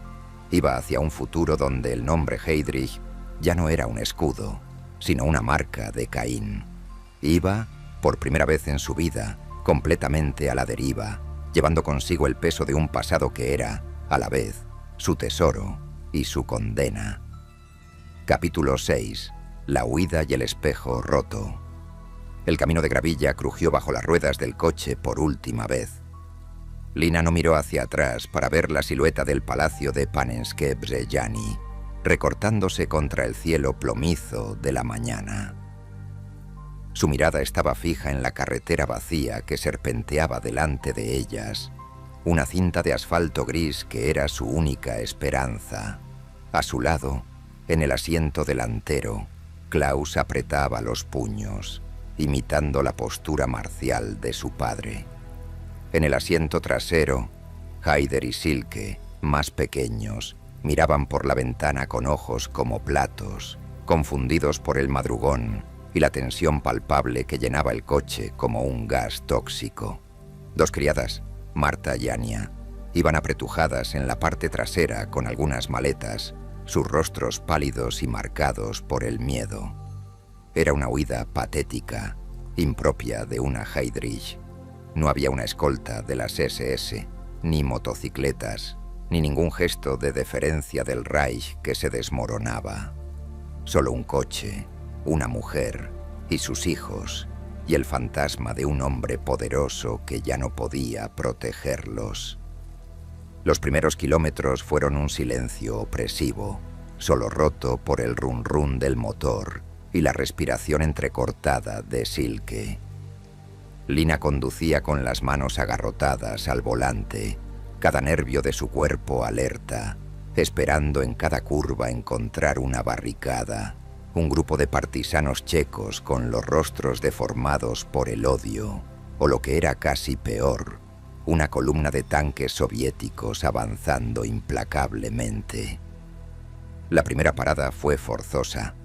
Iba hacia un futuro donde el nombre Heydrich ya no era un escudo, sino una marca de Caín. Iba, por primera vez en su vida, completamente a la deriva, llevando consigo el peso de un pasado que era, a la vez, su tesoro y su condena. Capítulo 6. La huida y el espejo roto. El camino de gravilla crujió bajo las ruedas del coche por última vez. Lina no miró hacia atrás para ver la silueta del palacio de Panenské Břežany, recortándose contra el cielo plomizo de la mañana. Su mirada estaba fija en la carretera vacía que serpenteaba delante de ellas, una cinta de asfalto gris que era su única esperanza. A su lado, en el asiento delantero, Klaus apretaba los puños, imitando la postura marcial de su padre. En el asiento trasero, Haider y Silke, más pequeños, miraban por la ventana con ojos como platos, confundidos por el madrugón y la tensión palpable que llenaba el coche como un gas tóxico. 2 criadas, Marta y Anya, iban apretujadas en la parte trasera con algunas maletas, sus rostros pálidos y marcados por el miedo. Era una huida patética, impropia de una Heydrich. No había una escolta de las SS, ni motocicletas, ni ningún gesto de deferencia del Reich que se desmoronaba. Solo un coche, una mujer y sus hijos, y el fantasma de un hombre poderoso que ya no podía protegerlos. Los primeros kilómetros fueron un silencio opresivo, solo roto por el run-run del motor y la respiración entrecortada de Silke. Lina conducía con las manos agarrotadas al volante, cada nervio de su cuerpo alerta, esperando en cada curva encontrar una barricada, un grupo de partisanos checos con los rostros deformados por el odio, o lo que era casi peor, una columna de tanques soviéticos avanzando implacablemente. La primera parada fue forzosa.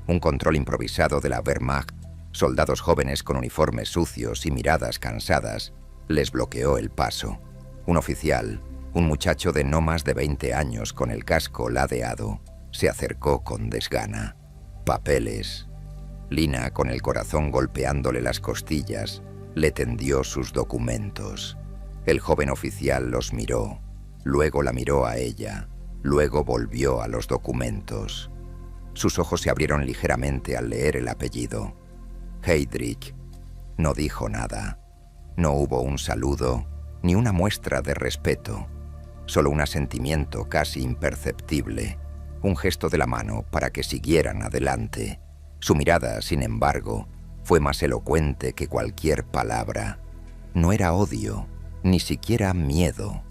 Un control improvisado de la Wehrmacht, soldados jóvenes con uniformes sucios y miradas cansadas, les bloqueó el paso. Un oficial, un muchacho de no más de 20 años con el casco ladeado, se acercó con desgana. Papeles. Lina, con el corazón golpeándole las costillas, le tendió sus documentos. El joven oficial los miró, luego la miró a ella, luego volvió a los documentos. Sus ojos se abrieron ligeramente al leer el apellido. Heydrich. No dijo nada. No hubo un saludo, ni una muestra de respeto. Solo un asentimiento casi imperceptible, un gesto de la mano para que siguieran adelante. Su mirada, sin embargo, fue más elocuente que cualquier palabra. No era odio, ni siquiera miedo.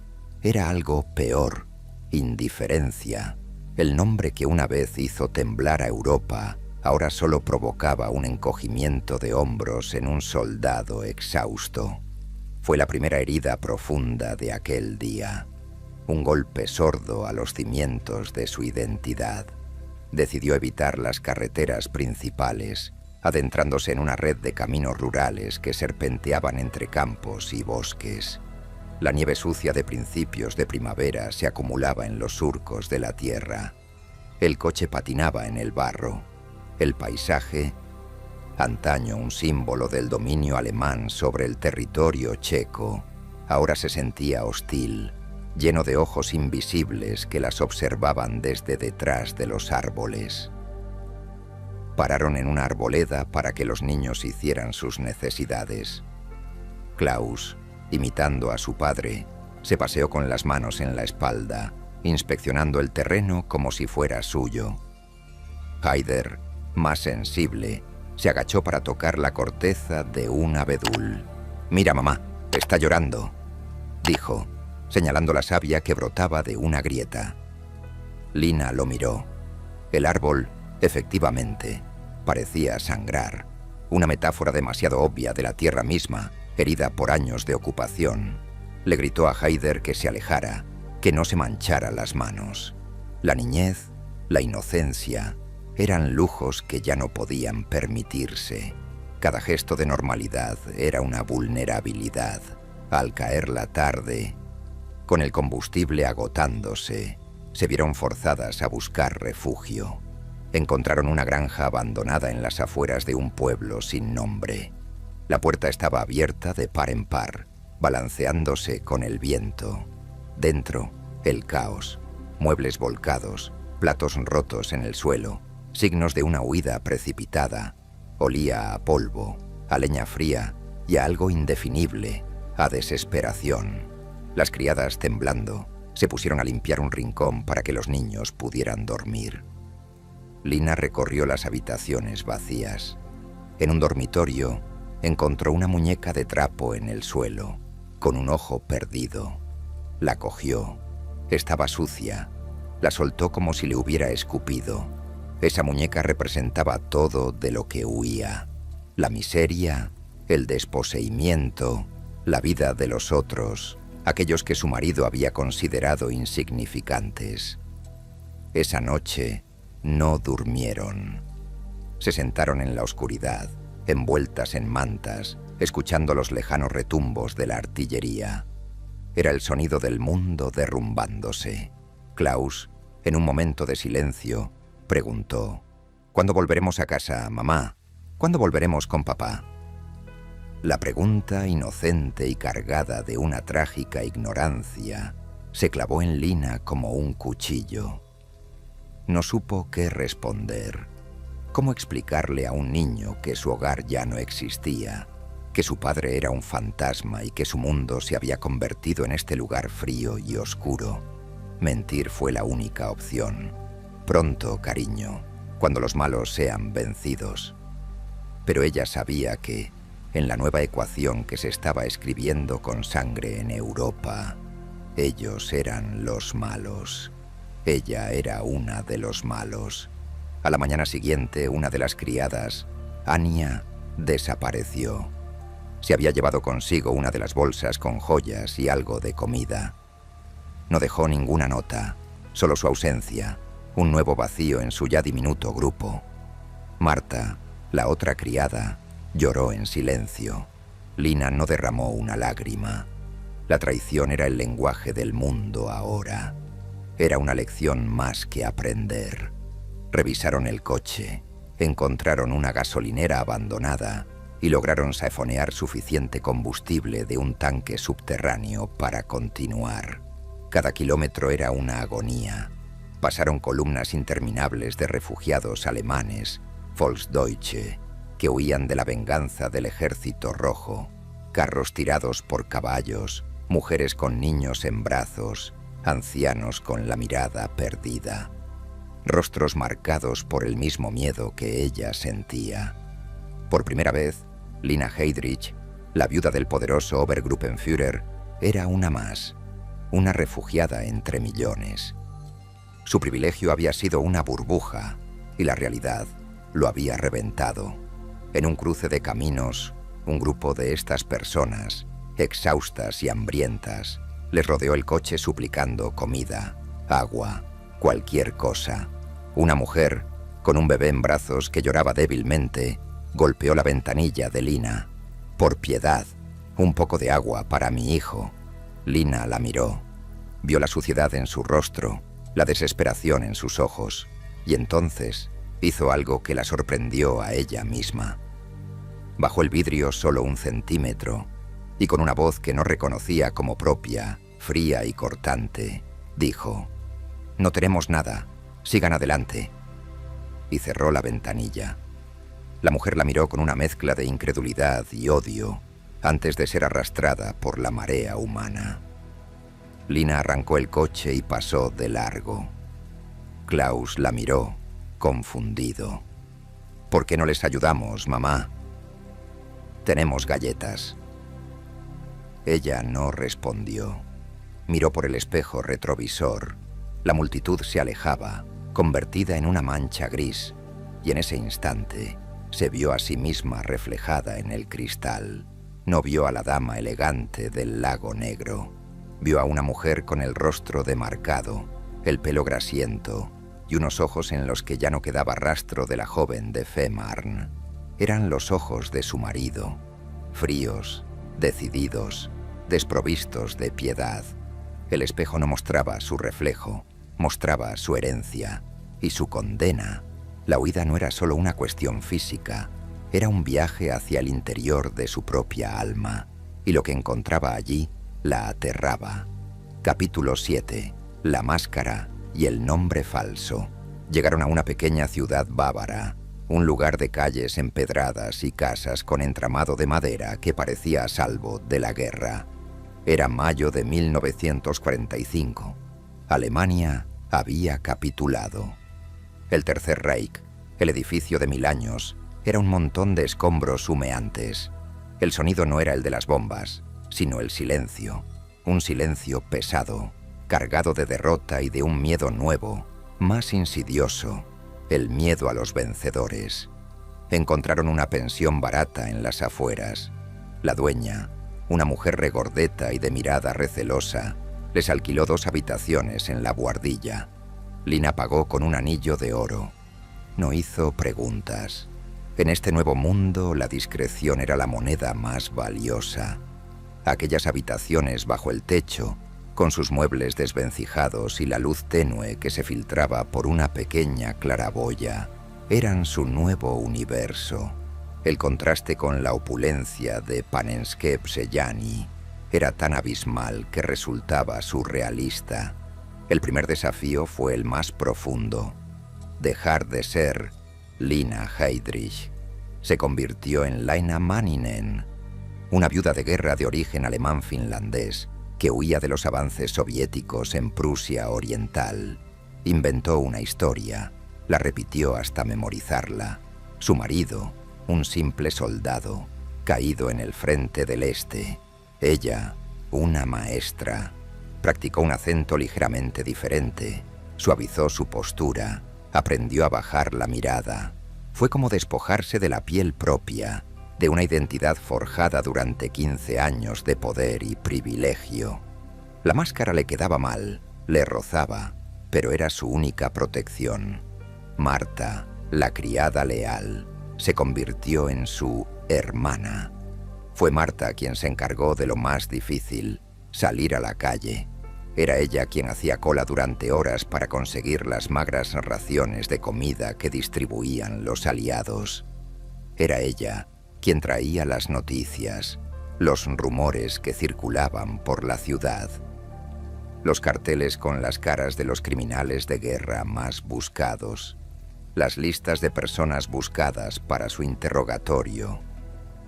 Era algo peor, indiferencia. El nombre que una vez hizo temblar a Europa, ahora solo provocaba un encogimiento de hombros en un soldado exhausto. Fue la primera herida profunda de aquel día. Un golpe sordo a los cimientos de su identidad. Decidió evitar las carreteras principales, adentrándose en una red de caminos rurales que serpenteaban entre campos y bosques. La nieve sucia de principios de primavera se acumulaba en los surcos de la tierra. El coche patinaba en el barro. El paisaje, antaño un símbolo del dominio alemán sobre el territorio checo, ahora se sentía hostil, lleno de ojos invisibles que las observaban desde detrás de los árboles. Pararon en una arboleda para que los niños hicieran sus necesidades. Klaus, imitando a su padre, se paseó con las manos en la espalda, inspeccionando el terreno como si fuera suyo. Haider, más sensible, se agachó para tocar la corteza de un abedul. «Mira, mamá, está llorando», dijo, señalando la savia que brotaba de una grieta. Lina lo miró. El árbol, efectivamente, parecía sangrar, una metáfora demasiado obvia de la tierra misma, herida por años de ocupación. Le gritó a Haider que se alejara, que no se manchara las manos. La niñez, la inocencia, eran lujos que ya no podían permitirse. Cada gesto de normalidad era una vulnerabilidad. Al caer la tarde, con el combustible agotándose, se vieron forzadas a buscar refugio. Encontraron una granja abandonada en las afueras de un pueblo sin nombre. La puerta estaba abierta de par en par, balanceándose con el viento. Dentro, el caos, muebles volcados, platos rotos en el suelo, signos de una huida precipitada. Olía a polvo, a leña fría y a algo indefinible, a desesperación. Las criadas, temblando, se pusieron a limpiar un rincón para que los niños pudieran dormir. Lina recorrió las habitaciones vacías. En un dormitorio, encontró una muñeca de trapo en el suelo, con un ojo perdido. La cogió. Estaba sucia. La soltó como si le hubiera escupido. Esa muñeca representaba todo de lo que huía. La miseria, el desposeimiento, la vida de los otros, aquellos que su marido había considerado insignificantes. Esa noche no durmieron. Se sentaron en la oscuridad, envueltas en mantas, escuchando los lejanos retumbos de la artillería. Era el sonido del mundo derrumbándose. Klaus, en un momento de silencio, preguntó: «¿Cuándo volveremos a casa, mamá? ¿Cuándo volveremos con papá?» La pregunta, inocente y cargada de una trágica ignorancia, se clavó en Lina como un cuchillo. No supo qué responder. ¿Cómo explicarle a un niño que su hogar ya no existía, que su padre era un fantasma y que su mundo se había convertido en este lugar frío y oscuro? Mentir fue la única opción. Pronto, cariño, cuando los malos sean vencidos. Pero ella sabía que, en la nueva ecuación que se estaba escribiendo con sangre en Europa, ellos eran los malos. Ella era una de los malos. A la mañana siguiente, una de las criadas, Anya, desapareció. Se había llevado consigo una de las bolsas con joyas y algo de comida. No dejó ninguna nota, solo su ausencia, un nuevo vacío en su ya diminuto grupo. Marta, la otra criada, lloró en silencio. Lina no derramó una lágrima. La traición era el lenguaje del mundo ahora. Era una lección más que aprender. Revisaron el coche, encontraron una gasolinera abandonada y lograron safonear suficiente combustible de un tanque subterráneo para continuar. Cada kilómetro era una agonía. Pasaron columnas interminables de refugiados alemanes, Volksdeutsche, que huían de la venganza del ejército rojo, carros tirados por caballos, mujeres con niños en brazos, ancianos con la mirada perdida, rostros marcados por el mismo miedo que ella sentía. Por primera vez, Lina Heydrich, la viuda del poderoso Obergruppenführer, era una más, una refugiada entre millones. Su privilegio había sido una burbuja y la realidad lo había reventado. En un cruce de caminos, un grupo de estas personas, exhaustas y hambrientas, les rodeó el coche suplicando comida, agua, cualquier cosa. Una mujer, con un bebé en brazos que lloraba débilmente, golpeó la ventanilla de Lina. «Por piedad, un poco de agua para mi hijo». Lina la miró. Vio la suciedad en su rostro, la desesperación en sus ojos, y entonces hizo algo que la sorprendió a ella misma. Bajó el vidrio solo 1 centímetro, y con una voz que no reconocía como propia, fría y cortante, dijo: «No tenemos nada, sigan adelante», y cerró la ventanilla. La mujer la miró con una mezcla de incredulidad y odio, antes de ser arrastrada por la marea humana. Lina arrancó el coche y pasó de largo. Klaus la miró, confundido. «¿Por qué no les ayudamos, mamá?» «Tenemos galletas». Ella no respondió. Miró por el espejo retrovisor. La multitud se alejaba, convertida en una mancha gris, y en ese instante se vio a sí misma reflejada en el cristal. No vio a la dama elegante del lago negro. Vio a una mujer con el rostro demarcado, el pelo grasiento y unos ojos en los que ya no quedaba rastro de la joven de Fehmarn. Eran los ojos de su marido, fríos, decididos, desprovistos de piedad. El espejo no mostraba su reflejo, mostraba su herencia y su condena. La huida no era solo una cuestión física, era un viaje hacia el interior de su propia alma, y lo que encontraba allí la aterraba. Capítulo 7. La máscara y el nombre falso. Llegaron a una pequeña ciudad bávara, un lugar de calles empedradas y casas con entramado de madera que parecía a salvo de la guerra. Era mayo de 1945. Alemania había capitulado. El Tercer Reich, el edificio de 1000 años, era un montón de escombros humeantes. El sonido no era el de las bombas, sino el silencio. Un silencio pesado, cargado de derrota y de un miedo nuevo, más insidioso, el miedo a los vencedores. Encontraron una pensión barata en las afueras. La dueña, una mujer regordeta y de mirada recelosa, les alquiló 2 habitaciones en la buhardilla. Lina pagó con un anillo de oro. No hizo preguntas. En este nuevo mundo, la discreción era la moneda más valiosa. Aquellas habitaciones bajo el techo, con sus muebles desvencijados y la luz tenue que se filtraba por una pequeña claraboya, eran su nuevo universo. El contraste con la opulencia de Panenskep Seyani era tan abismal que resultaba surrealista. El primer desafío fue el más profundo: dejar de ser Lina Heydrich. Se convirtió en Laina Manninen, una viuda de guerra de origen alemán-finlandés que huía de los avances soviéticos en Prusia Oriental. Inventó una historia, la repitió hasta memorizarla. Su marido, un simple soldado, caído en el frente del Este. Ella, una maestra. Practicó un acento ligeramente diferente, suavizó su postura, aprendió a bajar la mirada. Fue como despojarse de la piel propia, de una identidad forjada durante 15 años de poder y privilegio. La máscara le quedaba mal, le rozaba, pero era su única protección. Marta, la criada leal, se convirtió en su hermana. Fue Marta quien se encargó de lo más difícil: salir a la calle. Era ella quien hacía cola durante horas para conseguir las magras raciones de comida que distribuían los aliados. Era ella quien traía las noticias, los rumores que circulaban por la ciudad. Los carteles con las caras de los criminales de guerra más buscados, las listas de personas buscadas para su interrogatorio.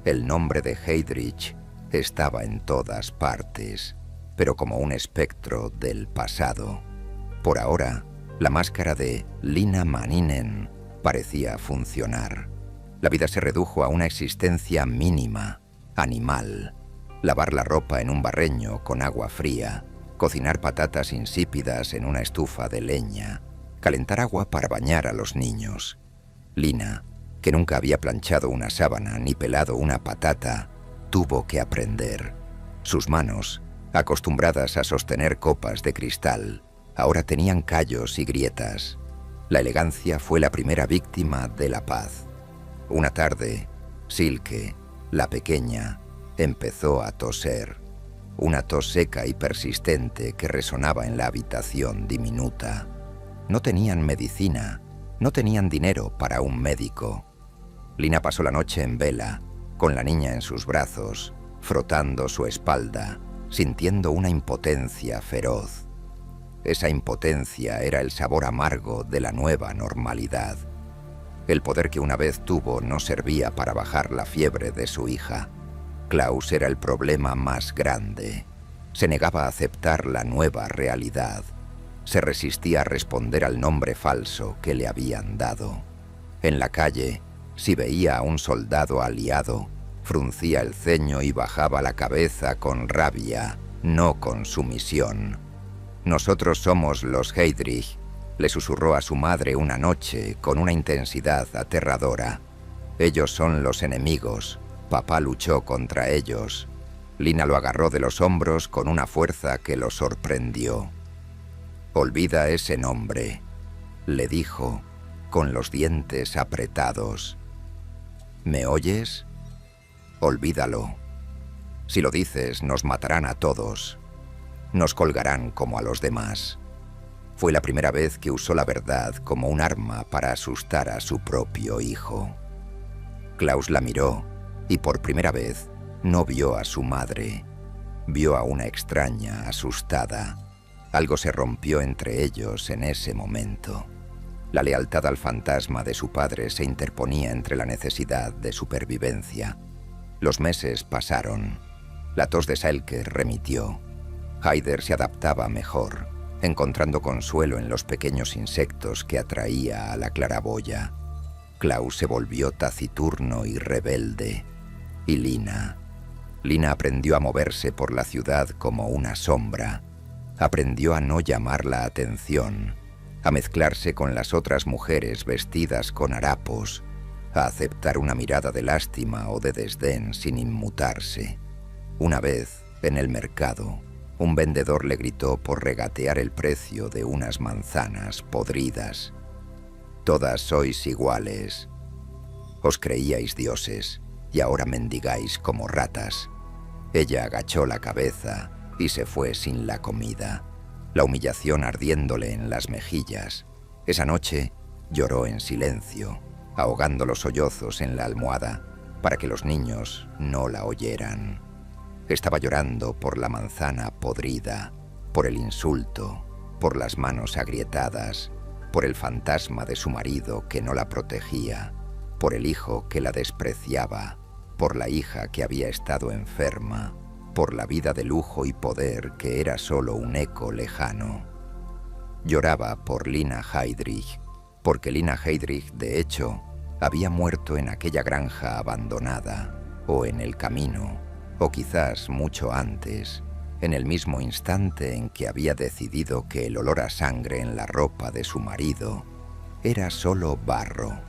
El nombre de Heydrich estaba en todas partes, pero como un espectro del pasado. Por ahora, la máscara de Lina Manninen parecía funcionar. La vida se redujo a una existencia mínima, animal. Lavar la ropa en un barreño con agua fría, cocinar patatas insípidas en una estufa de leña, calentar agua para bañar a los niños. Lina, que nunca había planchado una sábana ni pelado una patata, tuvo que aprender. Sus manos, acostumbradas a sostener copas de cristal, ahora tenían callos y grietas. La elegancia fue la primera víctima de la paz. Una tarde, Silke, la pequeña, empezó a toser. Una tos seca y persistente que resonaba en la habitación diminuta. No tenían medicina, no tenían dinero para un médico. Lina pasó la noche en vela, con la niña en sus brazos, frotando su espalda, sintiendo una impotencia feroz. Esa impotencia era el sabor amargo de la nueva normalidad. El poder que una vez tuvo no servía para bajar la fiebre de su hija. Klaus era el problema más grande. Se negaba a aceptar la nueva realidad. Se resistía a responder al nombre falso que le habían dado. En la calle, si veía a un soldado aliado, fruncía el ceño y bajaba la cabeza con rabia, no con sumisión. «Nosotros somos los Heydrich», le susurró a su madre una noche con una intensidad aterradora. «Ellos son los enemigos. Papá luchó contra ellos». Lina lo agarró de los hombros con una fuerza que lo sorprendió. «Olvida ese nombre», le dijo, con los dientes apretados. «¿Me oyes? Olvídalo. Si lo dices, nos matarán a todos. Nos colgarán como a los demás». Fue la primera vez que usó la verdad como un arma para asustar a su propio hijo. Klaus la miró y por primera vez no vio a su madre. Vio a una extraña asustada. Algo se rompió entre ellos en ese momento. La lealtad al fantasma de su padre se interponía entre la necesidad de supervivencia. Los meses pasaron. La tos de Silke remitió. Haider se adaptaba mejor, encontrando consuelo en los pequeños insectos que atraía a la claraboya. Klaus se volvió taciturno y rebelde. Y Lina aprendió a moverse por la ciudad como una sombra. Aprendió a no llamar la atención, a mezclarse con las otras mujeres vestidas con harapos, a aceptar una mirada de lástima o de desdén sin inmutarse. Una vez, en el mercado, un vendedor le gritó por regatear el precio de unas manzanas podridas. Todas sois iguales. Os creíais dioses y ahora mendigáis como ratas. Ella agachó la cabeza y se fue sin la comida, la humillación ardiéndole en las mejillas. Esa noche lloró en silencio, ahogando los sollozos en la almohada para que los niños no la oyeran. Estaba llorando por la manzana podrida, por el insulto, por las manos agrietadas, por el fantasma de su marido que no la protegía, por el hijo que la despreciaba, por la hija que había estado enferma, por la vida de lujo y poder que era solo un eco lejano. Lloraba por Lina Heydrich, porque Lina Heydrich, de hecho, había muerto en aquella granja abandonada, o en el camino, o quizás mucho antes, en el mismo instante en que había decidido que el olor a sangre en la ropa de su marido era solo barro.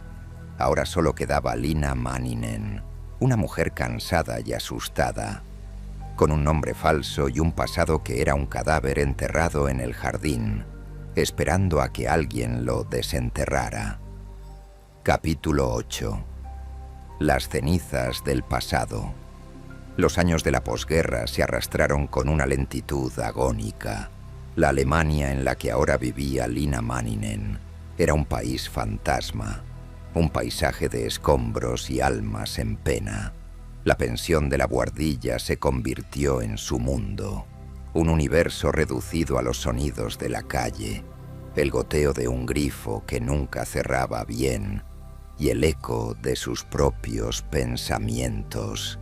Ahora solo quedaba Lina Manninen, una mujer cansada y asustada, con un nombre falso y un pasado que era un cadáver enterrado en el jardín, esperando a que alguien lo desenterrara. Capítulo 8. Las cenizas del pasado. Los años de la posguerra se arrastraron con una lentitud agónica. La Alemania en la que ahora vivía Lina Manninen era un país fantasma, un paisaje de escombros y almas en pena. La pensión de la buhardilla se convirtió en su mundo, un universo reducido a los sonidos de la calle, el goteo de un grifo que nunca cerraba bien y el eco de sus propios pensamientos.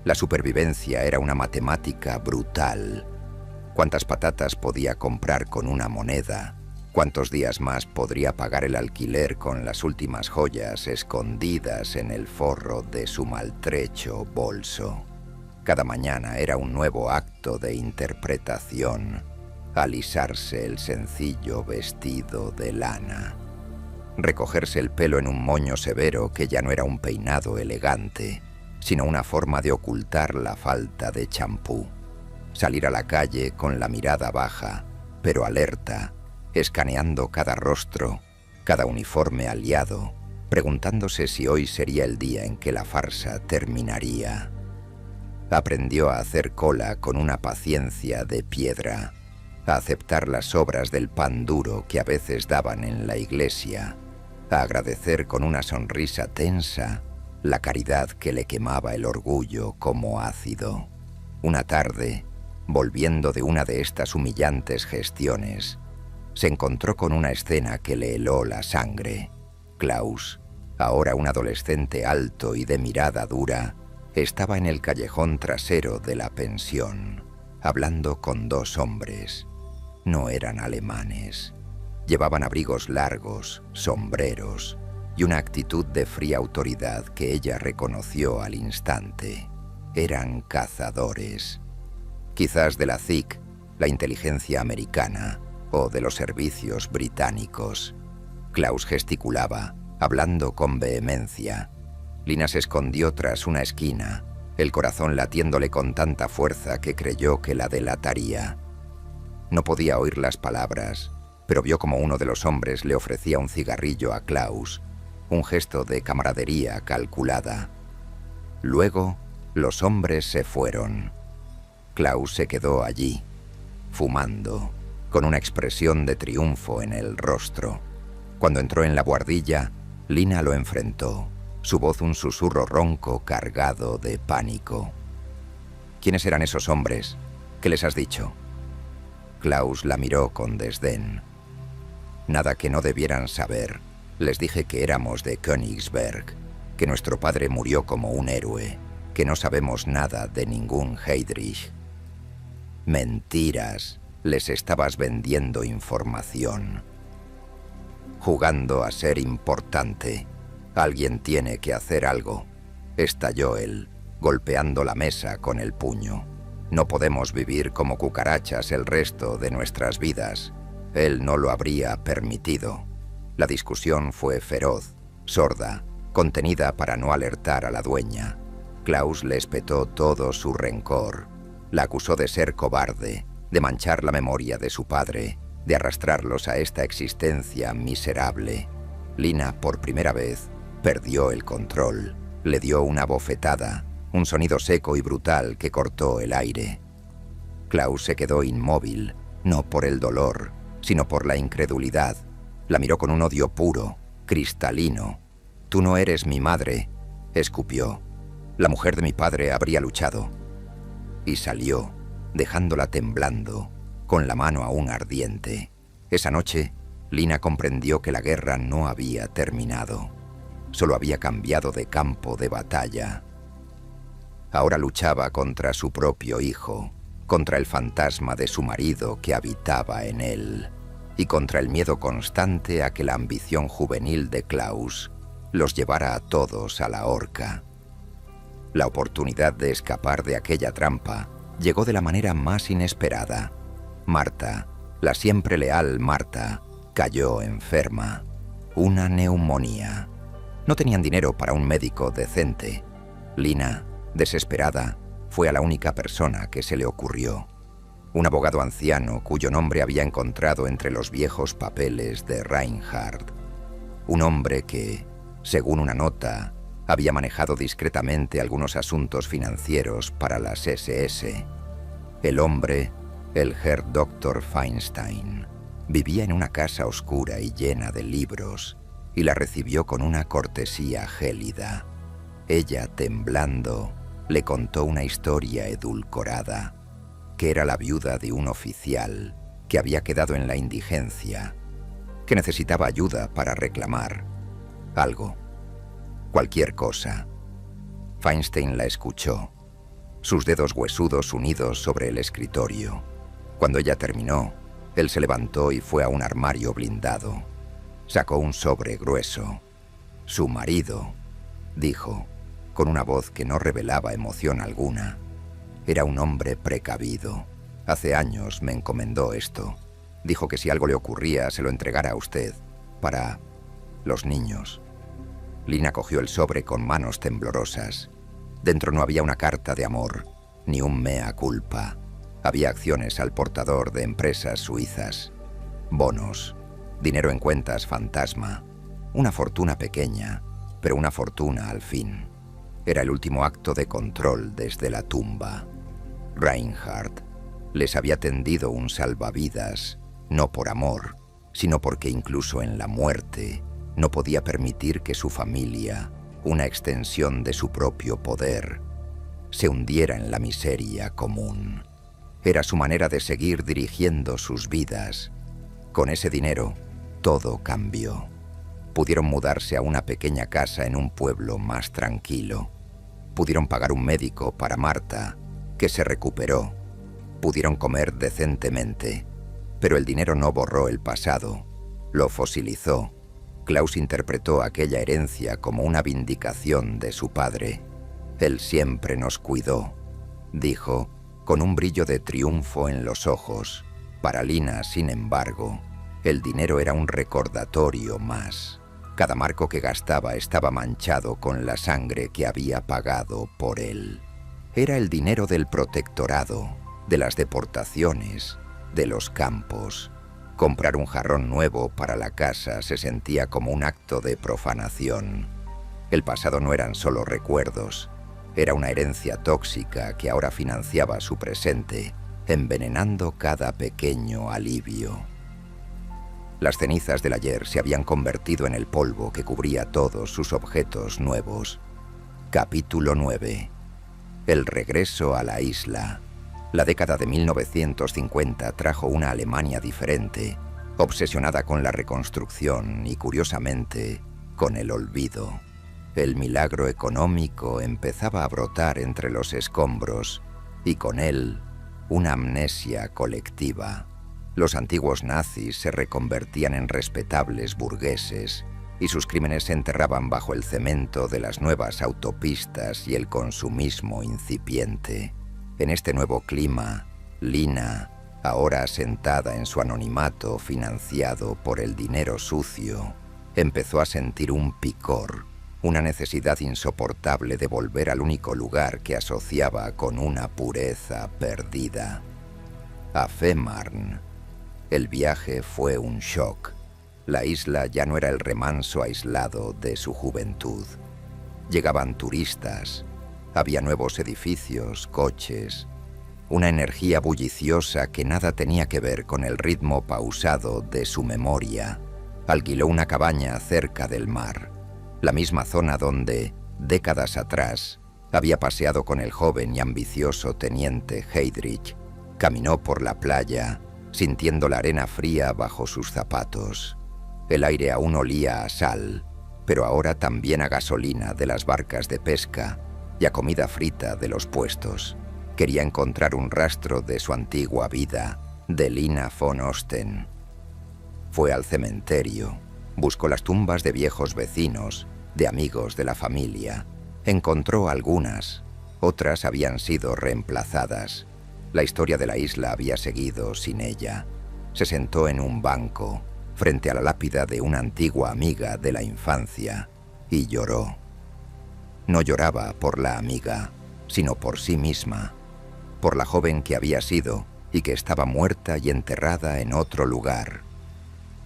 La supervivencia era una matemática brutal. ¿Cuántas patatas podía comprar con una moneda? ¿Cuántos días más podría pagar el alquiler con las últimas joyas escondidas en el forro de su maltrecho bolso? Cada mañana era un nuevo acto de interpretación, alisarse el sencillo vestido de lana, recogerse el pelo en un moño severo que ya no era un peinado elegante, sino una forma de ocultar la falta de champú, salir a la calle con la mirada baja, pero alerta, escaneando cada rostro, cada uniforme aliado, preguntándose si hoy sería el día en que la farsa terminaría. Aprendió a hacer cola con una paciencia de piedra, a aceptar las sobras del pan duro que a veces daban en la iglesia, a agradecer con una sonrisa tensa la caridad que le quemaba el orgullo como ácido. Una tarde, volviendo de una de estas humillantes gestiones, se encontró con una escena que le heló la sangre. Klaus, ahora un adolescente alto y de mirada dura, estaba en el callejón trasero de la pensión, hablando con dos hombres. No eran alemanes. Llevaban abrigos largos, sombreros y una actitud de fría autoridad que ella reconoció al instante. Eran cazadores. Quizás de la CIC, la inteligencia americana, o de los servicios británicos. Klaus gesticulaba, hablando con vehemencia. Lina se escondió tras una esquina, el corazón latiéndole con tanta fuerza que creyó que la delataría. No podía oír las palabras, pero vio como uno de los hombres le ofrecía un cigarrillo a Klaus, un gesto de camaradería calculada. Luego, los hombres se fueron. Klaus se quedó allí, fumando, con una expresión de triunfo en el rostro. Cuando entró en la buhardilla, Lina lo enfrentó, su voz un susurro ronco cargado de pánico. ¿Quiénes eran esos hombres? ¿Qué les has dicho? Klaus la miró con desdén. Nada que no debieran saber. Les dije que éramos de Königsberg, que nuestro padre murió como un héroe, que no sabemos nada de ningún Heydrich. Mentiras. Les estabas vendiendo información. Jugando a ser importante. Alguien tiene que hacer algo. Estalló él, golpeando la mesa con el puño. No podemos vivir como cucarachas el resto de nuestras vidas. Él no lo habría permitido. La discusión fue feroz, sorda, contenida para no alertar a la dueña. Klaus le espetó todo su rencor. La acusó de ser cobarde, de manchar la memoria de su padre, de arrastrarlos a esta existencia miserable. Lina, por primera vez, perdió el control. Le dio una bofetada, un sonido seco y brutal que cortó el aire. Klaus se quedó inmóvil, no por el dolor, sino por la incredulidad. La miró con un odio puro, cristalino. «Tú no eres mi madre», escupió. «La mujer de mi padre habría luchado». Y salió, dejándola temblando, con la mano aún ardiente. Esa noche, Lina comprendió que la guerra no había terminado. Solo había cambiado de campo de batalla. Ahora luchaba contra su propio hijo, contra el fantasma de su marido que habitaba en él, y contra el miedo constante a que la ambición juvenil de Klaus los llevara a todos a la horca. La oportunidad de escapar de aquella trampa llegó de la manera más inesperada. Marta, la siempre leal Marta, cayó enferma. Una neumonía. No tenían dinero para un médico decente. Lina, desesperada, fue a la única persona que se le ocurrió. Un abogado anciano cuyo nombre había encontrado entre los viejos papeles de Reinhardt. Un hombre que, según una nota, había manejado discretamente algunos asuntos financieros para las SS. El hombre, el Herr Dr. Feinstein, vivía en una casa oscura y llena de libros, y la recibió con una cortesía gélida. Ella, temblando, le contó una historia edulcorada, que era la viuda de un oficial que había quedado en la indigencia, que necesitaba ayuda para reclamar algo, cualquier cosa. Feinstein la escuchó, sus dedos huesudos unidos sobre el escritorio. Cuando ella terminó, él se levantó y fue a un armario blindado. Sacó un sobre grueso. «Su marido», dijo, con una voz que no revelaba emoción alguna, «era un hombre precavido. Hace años me encomendó esto. Dijo que si algo le ocurría se lo entregara a usted, para los niños». Lina cogió el sobre con manos temblorosas. Dentro no había una carta de amor, ni un mea culpa. Había acciones al portador de empresas suizas, bonos, dinero en cuentas fantasma, una fortuna pequeña, pero una fortuna al fin. Era el último acto de control desde la tumba. Reinhardt les había tendido un salvavidas, no por amor, sino porque incluso en la muerte no podía permitir que su familia, una extensión de su propio poder, se hundiera en la miseria común. Era su manera de seguir dirigiendo sus vidas. Con ese dinero, todo cambió. Pudieron mudarse a una pequeña casa en un pueblo más tranquilo. Pudieron pagar un médico para Marta, que se recuperó. Pudieron comer decentemente. Pero el dinero no borró el pasado, lo fosilizó. Klaus interpretó aquella herencia como una vindicación de su padre. «Él siempre nos cuidó», dijo, con un brillo de triunfo en los ojos. Para Lina, sin embargo, el dinero era un recordatorio más. Cada marco que gastaba estaba manchado con la sangre que había pagado por él. Era el dinero del protectorado, de las deportaciones, de los campos. Comprar un jarrón nuevo para la casa se sentía como un acto de profanación. El pasado no eran solo recuerdos, era una herencia tóxica que ahora financiaba su presente, envenenando cada pequeño alivio. Las cenizas del ayer se habían convertido en el polvo que cubría todos sus objetos nuevos. Capítulo 9. El regreso a la isla. La década de 1950 trajo una Alemania diferente, obsesionada con la reconstrucción y, curiosamente, con el olvido. El milagro económico empezaba a brotar entre los escombros y con él una amnesia colectiva. Los antiguos nazis se reconvertían en respetables burgueses y sus crímenes se enterraban bajo el cemento de las nuevas autopistas y el consumismo incipiente. En este nuevo clima, Lina, ahora asentada en su anonimato financiado por el dinero sucio, empezó a sentir un picor, una necesidad insoportable de volver al único lugar que asociaba con una pureza perdida. A Fehmarn. El viaje fue un shock. La isla ya no era el remanso aislado de su juventud. Llegaban turistas, había nuevos edificios, coches, una energía bulliciosa que nada tenía que ver con el ritmo pausado de su memoria. Alquiló una cabaña cerca del mar, la misma zona donde, décadas atrás, había paseado con el joven y ambicioso teniente Heydrich. Caminó por la playa, sintiendo la arena fría bajo sus zapatos. El aire aún olía a sal, pero ahora también a gasolina de las barcas de pesca y a comida frita de los puestos. Quería encontrar un rastro de su antigua vida, de Lina von Osten. Fue al cementerio, buscó las tumbas de viejos vecinos, de amigos de la familia. Encontró algunas, otras habían sido reemplazadas. La historia de la isla había seguido sin ella. Se sentó en un banco, frente a la lápida de una antigua amiga de la infancia, y lloró. No lloraba por la amiga, sino por sí misma, por la joven que había sido y que estaba muerta y enterrada en otro lugar,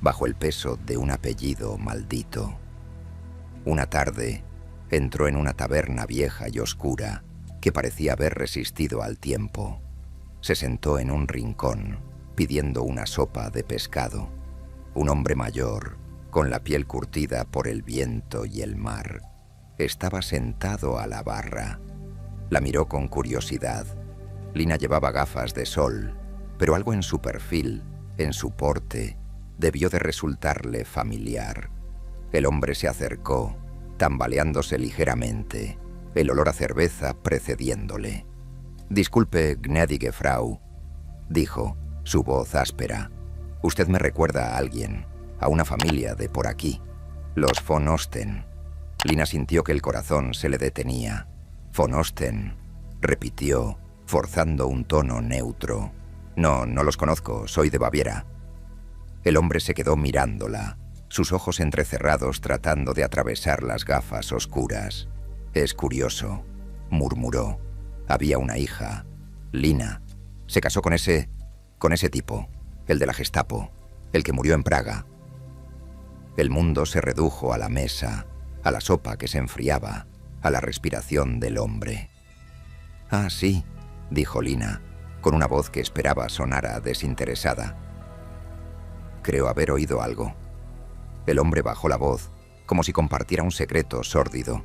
bajo el peso de un apellido maldito. Una tarde, entró en una taberna vieja y oscura que parecía haber resistido al tiempo. Se sentó en un rincón, pidiendo una sopa de pescado. Un hombre mayor, con la piel curtida por el viento y el mar, estaba sentado a la barra. La miró con curiosidad. Lina llevaba gafas de sol, pero algo en su perfil, en su porte, debió de resultarle familiar. El hombre se acercó, tambaleándose ligeramente, el olor a cerveza precediéndole. «Disculpe, gnädige Frau», dijo, su voz áspera. «Usted me recuerda a alguien, a una familia de por aquí, los von Osten». Lina sintió que el corazón se le detenía. «Von Osten», repitió, forzando un tono neutro. «No, no los conozco, soy de Baviera». El hombre se quedó mirándola, sus ojos entrecerrados tratando de atravesar las gafas oscuras. «Es curioso», murmuró. «Había una hija, Lina. Se casó con ese tipo, el de la Gestapo, el que murió en Praga». El mundo se redujo a la mesa, a la sopa que se enfriaba, a la respiración del hombre. «Ah, sí», dijo Lina, con una voz que esperaba sonara desinteresada. «Creo haber oído algo». El hombre bajó la voz, como si compartiera un secreto sórdido.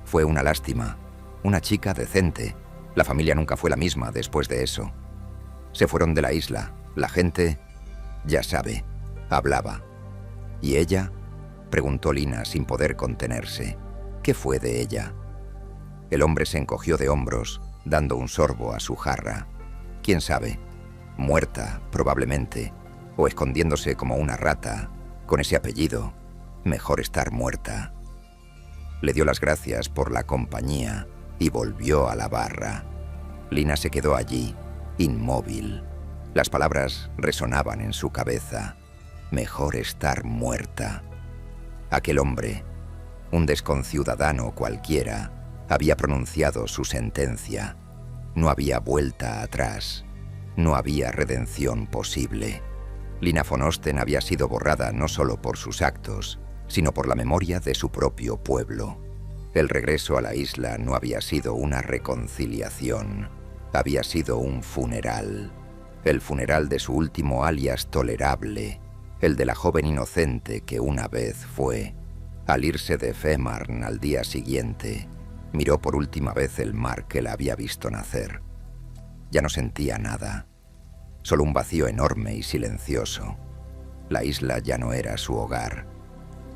«Fue una lástima. Una chica decente. La familia nunca fue la misma después de eso. Se fueron de la isla. La gente, ya sabe, hablaba». «¿Y ella?», preguntó Lina sin poder contenerse. «¿Qué fue de ella?». El hombre se encogió de hombros, dando un sorbo a su jarra. «¿Quién sabe? Muerta, probablemente, o escondiéndose como una rata, con ese apellido. Mejor estar muerta». Le dio las gracias por la compañía y volvió a la barra. Lina se quedó allí, inmóvil. Las palabras resonaban en su cabeza. Mejor estar muerta. Aquel hombre, un desconciudadano cualquiera, había pronunciado su sentencia. No había vuelta atrás. No había redención posible. Lina von Osten había sido borrada no solo por sus actos, sino por la memoria de su propio pueblo. El regreso a la isla no había sido una reconciliación, había sido un funeral. El funeral de su último alias tolerable, el de la joven inocente que una vez fue. Al irse de Fehmarn al día siguiente, miró por última vez el mar que la había visto nacer. Ya no sentía nada, solo un vacío enorme y silencioso. La isla ya no era su hogar.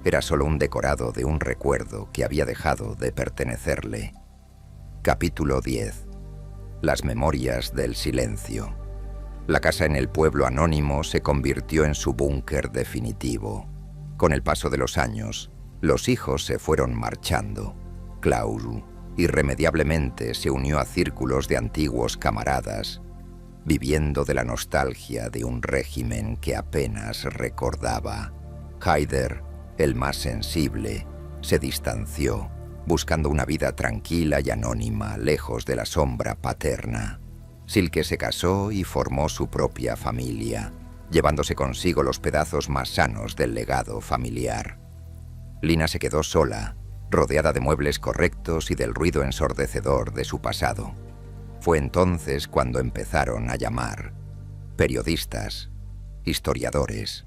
Era solo un decorado de un recuerdo que había dejado de pertenecerle. Capítulo 10. Las memorias del silencio. La casa en el pueblo anónimo se convirtió en su búnker definitivo. Con el paso de los años, los hijos se fueron marchando. Klaus irremediablemente se unió a círculos de antiguos camaradas, viviendo de la nostalgia de un régimen que apenas recordaba. Haider, el más sensible, se distanció, buscando una vida tranquila y anónima, lejos de la sombra paterna. Silke se casó y formó su propia familia, llevándose consigo los pedazos más sanos del legado familiar. Lina se quedó sola, rodeada de muebles correctos y del ruido ensordecedor de su pasado. Fue entonces cuando empezaron a llamar periodistas, historiadores,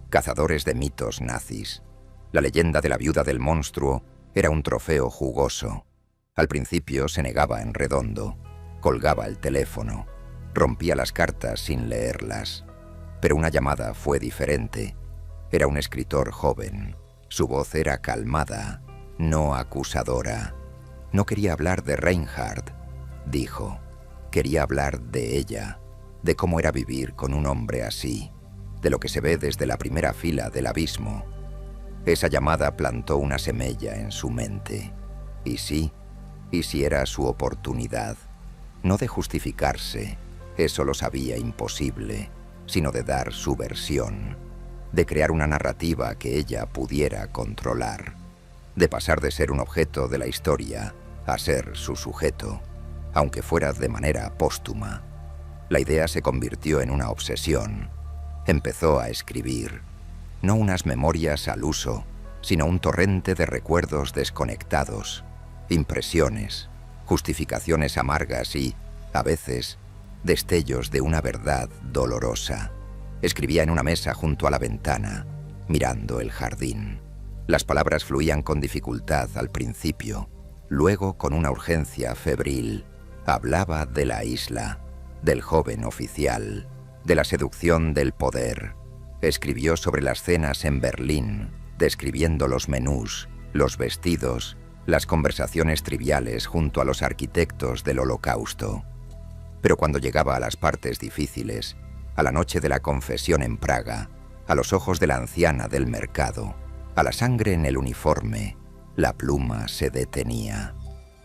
cazadores de mitos nazis. La leyenda de la viuda del monstruo era un trofeo jugoso. Al principio se negaba en redondo, colgaba el teléfono, rompía las cartas sin leerlas. Pero una llamada fue diferente. Era un escritor joven. Su voz era calmada, no acusadora. No quería hablar de Reinhard, dijo. Quería hablar de ella, de cómo era vivir con un hombre así, de lo que se ve desde la primera fila del abismo. Esa llamada plantó una semilla en su mente. Y sí era su oportunidad, no de justificarse, eso lo sabía imposible, sino de dar su versión, de crear una narrativa que ella pudiera controlar, de pasar de ser un objeto de la historia a ser su sujeto, aunque fuera de manera póstuma. La idea se convirtió en una obsesión. Empezó a escribir, no unas memorias al uso, sino un torrente de recuerdos desconectados, impresiones, justificaciones amargas y, a veces, destellos de una verdad dolorosa. Escribía en una mesa junto a la ventana, mirando el jardín. Las palabras fluían con dificultad al principio, luego con una urgencia febril. Hablaba de la isla, del joven oficial, de la seducción del poder. Escribió sobre las cenas en Berlín, describiendo los menús, los vestidos, las conversaciones triviales junto a los arquitectos del Holocausto. Pero cuando llegaba a las partes difíciles, a la noche de la confesión en Praga, a los ojos de la anciana del mercado, a la sangre en el uniforme, la pluma se detenía.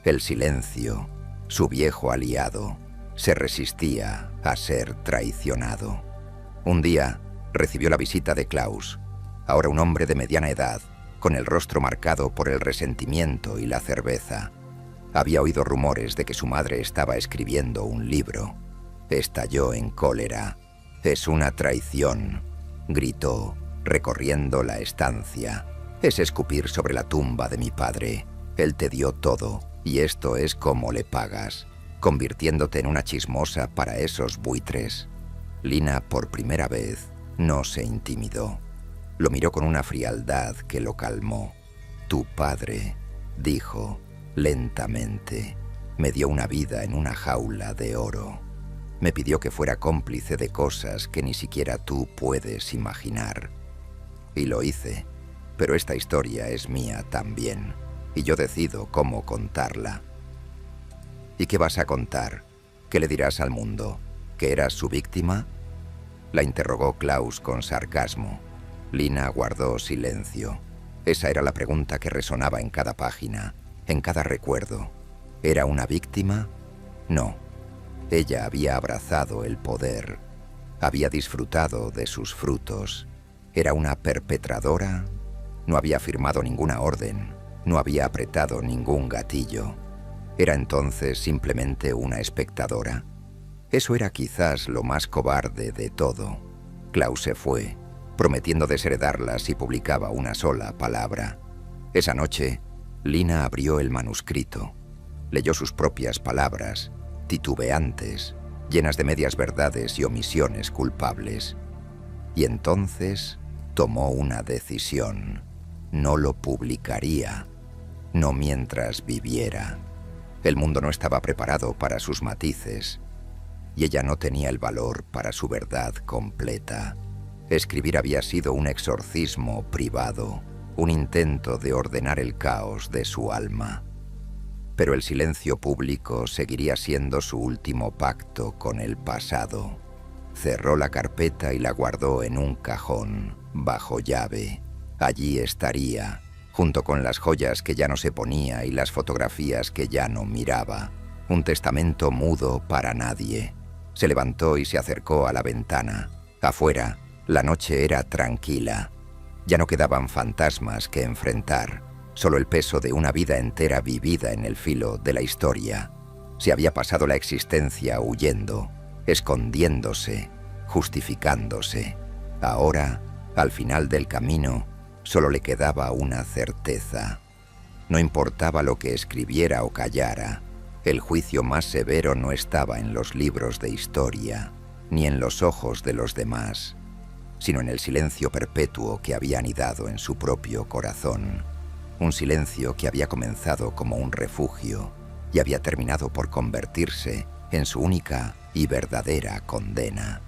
El silencio, su viejo aliado, se resistía a ser traicionado. Un día recibió la visita de Klaus, ahora un hombre de mediana edad, con el rostro marcado por el resentimiento y la cerveza. Había oído rumores de que su madre estaba escribiendo un libro. Estalló en cólera. «Es una traición», gritó, recorriendo la estancia. «Es escupir sobre la tumba de mi padre. Él te dio todo, y esto es como le pagas, convirtiéndote en una chismosa para esos buitres». Lina, por primera vez, no se intimidó. Lo miró con una frialdad que lo calmó. «Tu padre», dijo, lentamente, «me dio una vida en una jaula de oro. Me pidió que fuera cómplice de cosas que ni siquiera tú puedes imaginar. Y lo hice, pero esta historia es mía también, y yo decido cómo contarla». «¿Y qué vas a contar? ¿Qué le dirás al mundo? ¿Que eras su víctima?», la interrogó Klaus con sarcasmo. Lina guardó silencio. Esa era la pregunta que resonaba en cada página, en cada recuerdo. ¿Era una víctima? No. Ella había abrazado el poder, había disfrutado de sus frutos. ¿Era una perpetradora? No había firmado ninguna orden, no había apretado ningún gatillo. ¿Era entonces simplemente una espectadora? Eso era quizás lo más cobarde de todo. Klaus se fue, prometiendo desheredarla si publicaba una sola palabra. Esa noche, Lina abrió el manuscrito. Leyó sus propias palabras, titubeantes, llenas de medias verdades y omisiones culpables. Y entonces tomó una decisión. No lo publicaría, no mientras viviera. El mundo no estaba preparado para sus matices, y ella no tenía el valor para su verdad completa. Escribir había sido un exorcismo privado, un intento de ordenar el caos de su alma. Pero el silencio público seguiría siendo su último pacto con el pasado. Cerró la carpeta y la guardó en un cajón, bajo llave. Allí estaría, junto con las joyas que ya no se ponía y las fotografías que ya no miraba. Un testamento mudo para nadie. Se levantó y se acercó a la ventana. Afuera, la noche era tranquila. Ya no quedaban fantasmas que enfrentar, solo el peso de una vida entera vivida en el filo de la historia. Se había pasado la existencia huyendo, escondiéndose, justificándose. Ahora, al final del camino, solo le quedaba una certeza. No importaba lo que escribiera o callara, el juicio más severo no estaba en los libros de historia, ni en los ojos de los demás, sino en el silencio perpetuo que había anidado en su propio corazón. Un silencio que había comenzado como un refugio y había terminado por convertirse en su única y verdadera condena.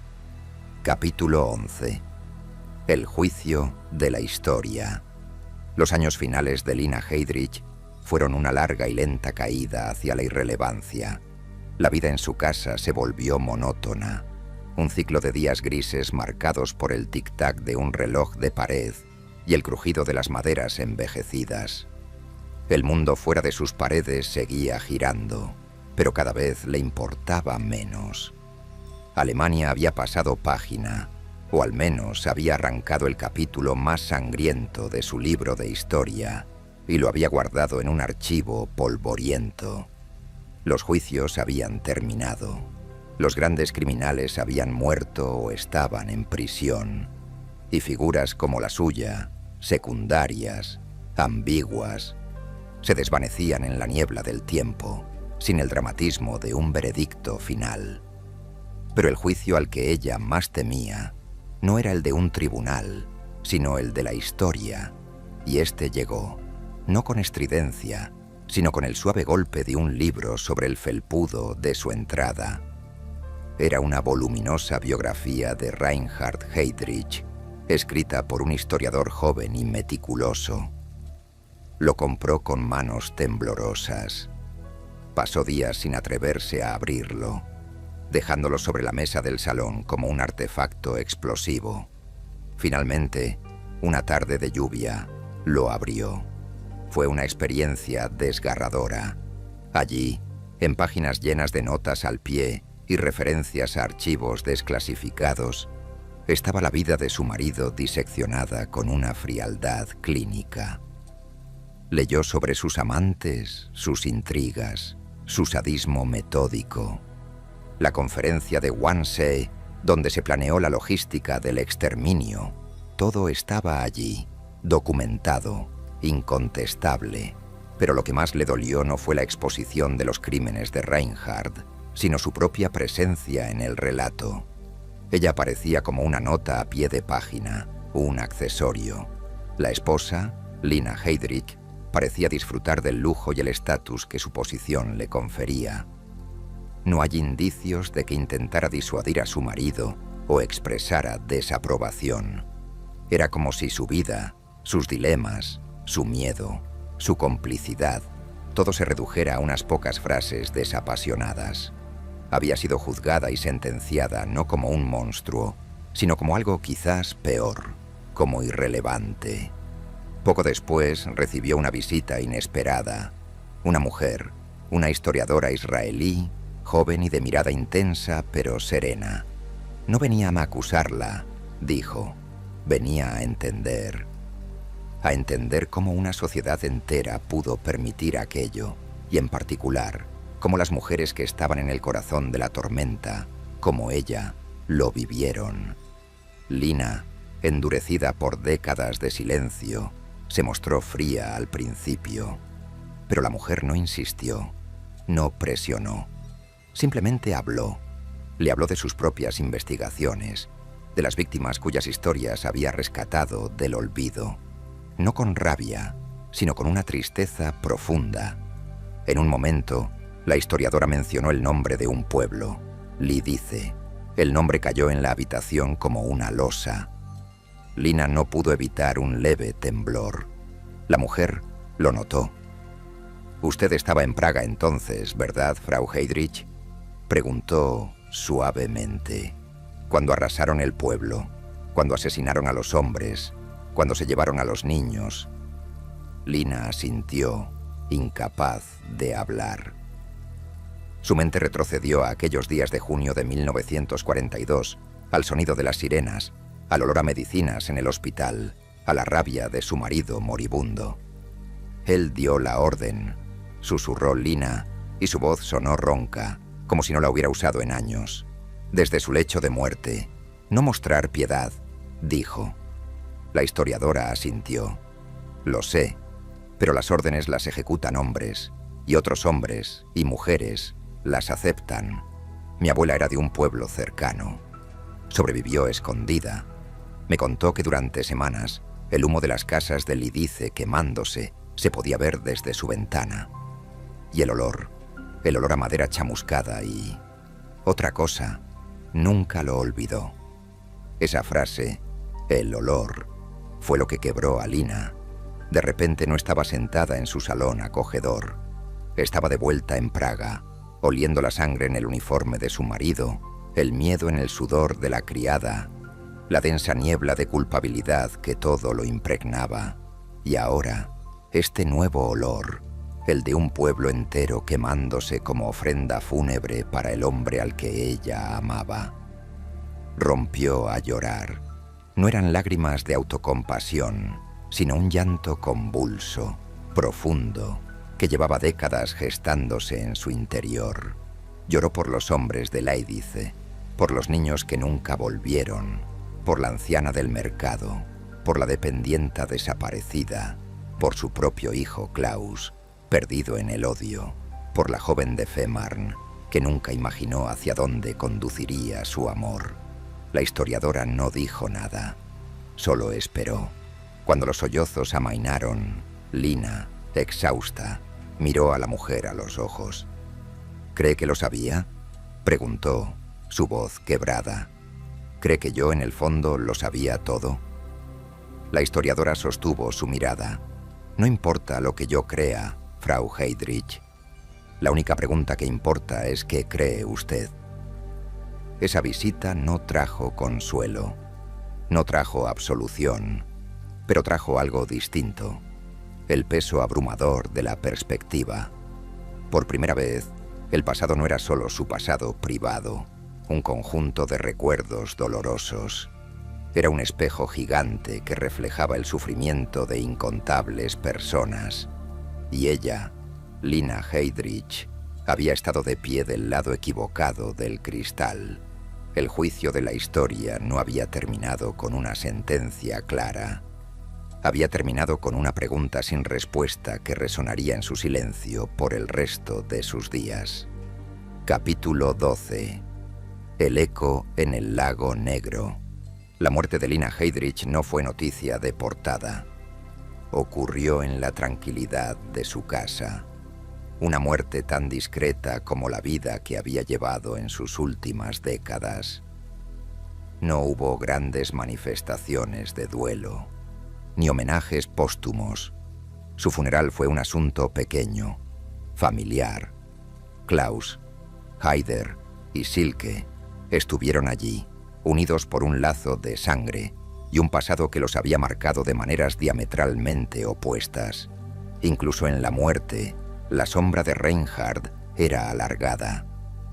Capítulo 11. El juicio de la historia. Los años finales de Lina Heydrich fueron una larga y lenta caída hacia la irrelevancia. La vida en su casa se volvió monótona, un ciclo de días grises marcados por el tic-tac de un reloj de pared y el crujido de las maderas envejecidas. El mundo fuera de sus paredes seguía girando, pero cada vez le importaba menos. Alemania había pasado página, o al menos había arrancado el capítulo más sangriento de su libro de historia y lo había guardado en un archivo polvoriento. Los juicios habían terminado. Los grandes criminales habían muerto o estaban en prisión, y figuras como la suya, secundarias, ambiguas, se desvanecían en la niebla del tiempo, sin el dramatismo de un veredicto final. Pero el juicio al que ella más temía no era el de un tribunal, sino el de la historia, y este llegó, no con estridencia, sino con el suave golpe de un libro sobre el felpudo de su entrada. Era una voluminosa biografía de Reinhard Heydrich, escrita por un historiador joven y meticuloso. Lo compró con manos temblorosas. Pasó días sin atreverse a abrirlo, dejándolo sobre la mesa del salón como un artefacto explosivo. Finalmente, una tarde de lluvia, lo abrió. Fue una experiencia desgarradora. Allí, en páginas llenas de notas al pie y referencias a archivos desclasificados, estaba la vida de su marido diseccionada con una frialdad clínica. Leyó sobre sus amantes, sus intrigas, su sadismo metódico. La conferencia de Wannsee, donde se planeó la logística del exterminio, todo estaba allí, documentado, incontestable. Pero lo que más le dolió no fue la exposición de los crímenes de Reinhard, sino su propia presencia en el relato. Ella aparecía como una nota a pie de página, un accesorio. La esposa, Lina Heydrich, parecía disfrutar del lujo y el estatus que su posición le confería. No hay indicios de que intentara disuadir a su marido o expresara desaprobación. Era como si su vida, sus dilemas, su miedo, su complicidad, todo se redujera a unas pocas frases desapasionadas. Había sido juzgada y sentenciada no como un monstruo, sino como algo quizás peor, como irrelevante. Poco después recibió una visita inesperada. Una mujer, una historiadora israelí, joven y de mirada intensa pero serena. No venía a acusarla, dijo. Venía a entender cómo una sociedad entera pudo permitir aquello, y en particular, cómo las mujeres que estaban en el corazón de la tormenta, como ella, lo vivieron. Lina, endurecida por décadas de silencio, se mostró fría al principio, pero la mujer no insistió, no presionó. Simplemente habló. Le habló de sus propias investigaciones, de las víctimas cuyas historias había rescatado del olvido. No con rabia, sino con una tristeza profunda. En un momento, la historiadora mencionó el nombre de un pueblo, Lidice. El nombre cayó en la habitación como una losa. Lina no pudo evitar un leve temblor. La mujer lo notó. «Usted estaba en Praga entonces, ¿verdad, Frau Heydrich?», preguntó suavemente. «Cuando arrasaron el pueblo, cuando asesinaron a los hombres, cuando se llevaron a los niños». Lina asintió, incapaz de hablar. Su mente retrocedió a aquellos días de junio de 1942, al sonido de las sirenas, al olor a medicinas en el hospital, a la rabia de su marido moribundo. «Él dio la orden», susurró Lina, y su voz sonó ronca, como si no la hubiera usado en años. «Desde su lecho de muerte, no mostrar piedad, dijo. La historiadora asintió. Lo sé, pero las órdenes las ejecutan hombres, y otros hombres y mujeres las aceptan. Mi abuela era de un pueblo cercano. Sobrevivió escondida. Me contó que durante semanas el humo de las casas de Lidice quemándose se podía ver desde su ventana. Y el olor a madera chamuscada y... otra cosa, nunca lo olvidó. Esa frase, el olor, fue lo que quebró a Lina. De repente no estaba sentada en su salón acogedor. Estaba de vuelta en Praga, oliendo la sangre en el uniforme de su marido, el miedo en el sudor de la criada, la densa niebla de culpabilidad que todo lo impregnaba. Y ahora, este nuevo olor, el de un pueblo entero quemándose como ofrenda fúnebre para el hombre al que ella amaba. Rompió a llorar. No eran lágrimas de autocompasión, sino un llanto convulso, profundo, que llevaba décadas gestándose en su interior. Lloró por los hombres de Leidice, por los niños que nunca volvieron, por la anciana del mercado, por la dependienta desaparecida, por su propio hijo Klaus, perdido en el odio, por la joven de Fehmarn, que nunca imaginó hacia dónde conduciría su amor. La historiadora no dijo nada, solo esperó. Cuando los sollozos amainaron, Lina, exhausta, miró a la mujer a los ojos. ¿Cree que lo sabía?, preguntó, su voz quebrada. ¿Cree que yo en el fondo lo sabía todo? La historiadora sostuvo su mirada. No importa lo que yo crea, Frau Heydrich. La única pregunta que importa es qué cree usted. Esa visita no trajo consuelo, no trajo absolución, pero trajo algo distinto, el peso abrumador de la perspectiva. Por primera vez, el pasado no era solo su pasado privado, un conjunto de recuerdos dolorosos. Era un espejo gigante que reflejaba el sufrimiento de incontables personas. Y ella, Lina Heydrich, había estado de pie del lado equivocado del cristal. El juicio de la historia no había terminado con una sentencia clara. Había terminado con una pregunta sin respuesta que resonaría en su silencio por el resto de sus días. Capítulo 12. El eco en el lago negro. La muerte de Lina Heydrich no fue noticia de portada. Ocurrió en la tranquilidad de su casa. Una muerte tan discreta como la vida que había llevado en sus últimas décadas. No hubo grandes manifestaciones de duelo, ni homenajes póstumos. Su funeral fue un asunto pequeño, familiar. Klaus, Haider y Silke estuvieron allí, unidos por un lazo de sangre y un pasado que los había marcado de maneras diametralmente opuestas. Incluso en la muerte, la sombra de Reinhard era alargada.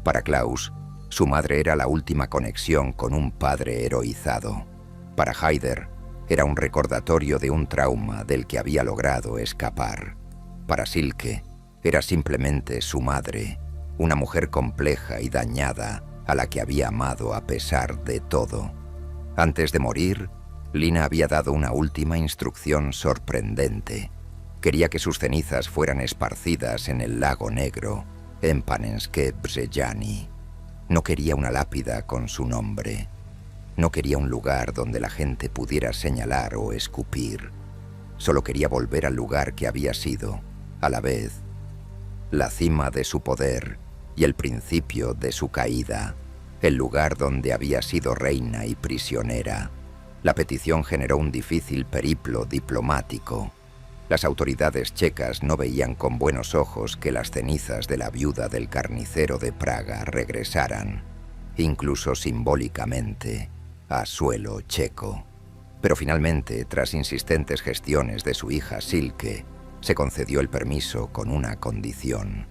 Para Klaus, su madre era la última conexión con un padre heroizado. Para Haider, era un recordatorio de un trauma del que había logrado escapar. Para Silke, era simplemente su madre, una mujer compleja y dañada a la que había amado a pesar de todo. Antes de morir, Lina había dado una última instrucción sorprendente. Quería que sus cenizas fueran esparcidas en el lago negro, en Panenské Brzezany. No quería una lápida con su nombre. No quería un lugar donde la gente pudiera señalar o escupir. Solo quería volver al lugar que había sido, a la vez, la cima de su poder y el principio de su caída, el lugar donde había sido reina y prisionera. La petición generó un difícil periplo diplomático. Las autoridades checas no veían con buenos ojos que las cenizas de la viuda del carnicero de Praga regresaran, incluso simbólicamente, a suelo checo. Pero finalmente, tras insistentes gestiones de su hija Silke, se concedió el permiso con una condición.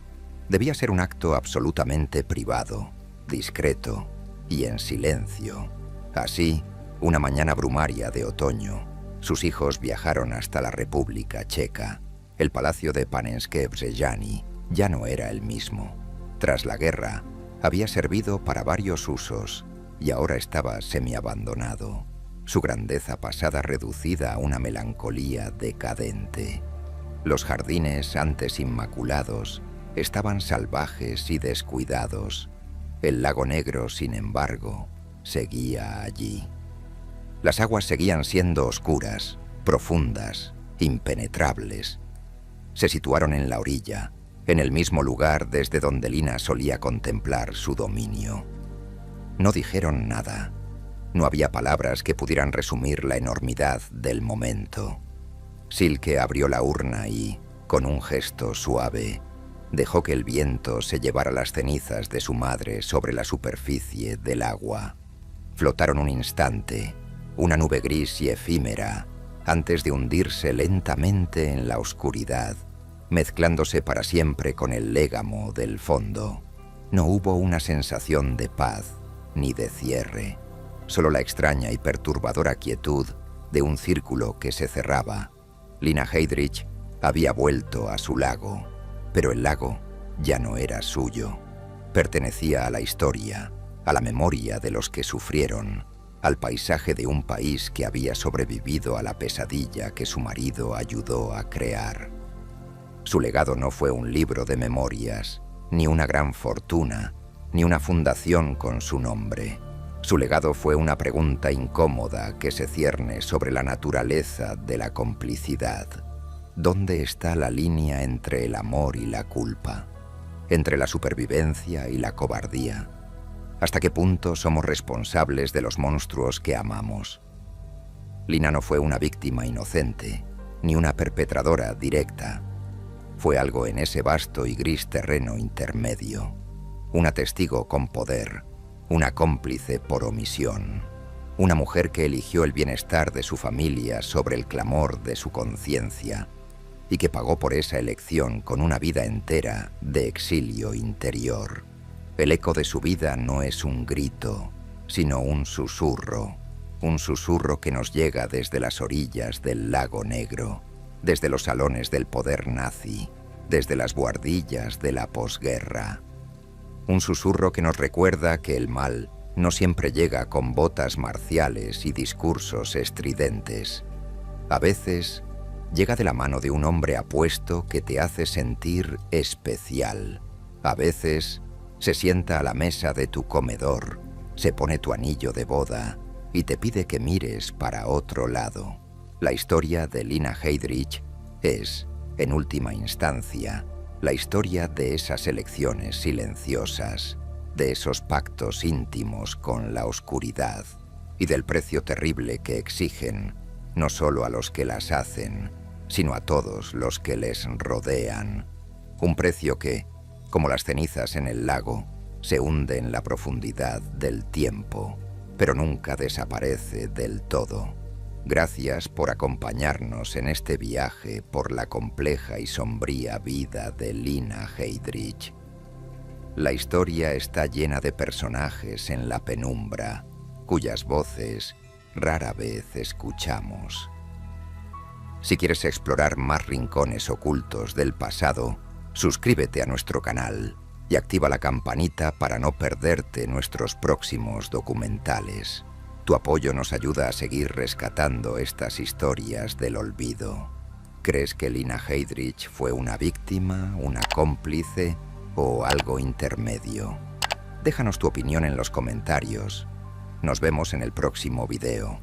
Debía ser un acto absolutamente privado, discreto y en silencio. Así, una mañana brumaria de otoño, sus hijos viajaron hasta la República Checa. El palacio de Panenské Brzezany ya no era el mismo. Tras la guerra, había servido para varios usos y ahora estaba semiabandonado. su grandeza pasada reducida a una melancolía decadente. Los jardines antes inmaculados estaban salvajes y descuidados. El lago Negro, sin embargo, seguía allí. Las aguas seguían siendo oscuras, profundas, impenetrables. Se situaron en la orilla, en el mismo lugar desde donde Lina solía contemplar su dominio. No dijeron nada. No había palabras que pudieran resumir la enormidad del momento. Silke abrió la urna y, con un gesto suave, dejó que el viento se llevara las cenizas de su madre sobre la superficie del agua. Flotaron un instante, una nube gris y efímera, antes de hundirse lentamente en la oscuridad, mezclándose para siempre con el légamo del fondo. No hubo una sensación de paz ni de cierre, solo la extraña y perturbadora quietud de un círculo que se cerraba. Lina Heydrich había vuelto a su lago, pero el lago ya no era suyo. Pertenecía a la historia, a la memoria de los que sufrieron, al paisaje de un país que había sobrevivido a la pesadilla que su marido ayudó a crear. Su legado no fue un libro de memorias, ni una gran fortuna, ni una fundación con su nombre. Su legado fue una pregunta incómoda que se cierne sobre la naturaleza de la complicidad. ¿Dónde está la línea entre el amor y la culpa? ¿Entre la supervivencia y la cobardía? ¿Hasta qué punto somos responsables de los monstruos que amamos? Lina no fue una víctima inocente, ni una perpetradora directa. Fue algo en ese vasto y gris terreno intermedio. Una testigo con poder, una cómplice por omisión. Una mujer que eligió el bienestar de su familia sobre el clamor de su conciencia y que pagó por esa elección con una vida entera de exilio interior. El eco de su vida no es un grito, sino un susurro que nos llega desde las orillas del lago Negro, desde los salones del poder nazi, desde las buhardillas de la posguerra. Un susurro que nos recuerda que el mal no siempre llega con botas marciales y discursos estridentes. A veces llega de la mano de un hombre apuesto que te hace sentir especial. A veces se sienta a la mesa de tu comedor, se pone tu anillo de boda y te pide que mires para otro lado. La historia de Lina Heydrich es, en última instancia, la historia de esas elecciones silenciosas, de esos pactos íntimos con la oscuridad y del precio terrible que exigen, no solo a los que las hacen, sino a todos los que les rodean. Un precio que, como las cenizas en el lago, se hunde en la profundidad del tiempo, pero nunca desaparece del todo. Gracias por acompañarnos en este viaje por la compleja y sombría vida de Lina Heydrich. La historia está llena de personajes en la penumbra, cuyas voces rara vez escuchamos. Si quieres explorar más rincones ocultos del pasado, suscríbete a nuestro canal y activa la campanita para no perderte nuestros próximos documentales. Tu apoyo nos ayuda a seguir rescatando estas historias del olvido. ¿Crees que Lina Heydrich fue una víctima, una cómplice o algo intermedio? Déjanos tu opinión en los comentarios. Nos vemos en el próximo video.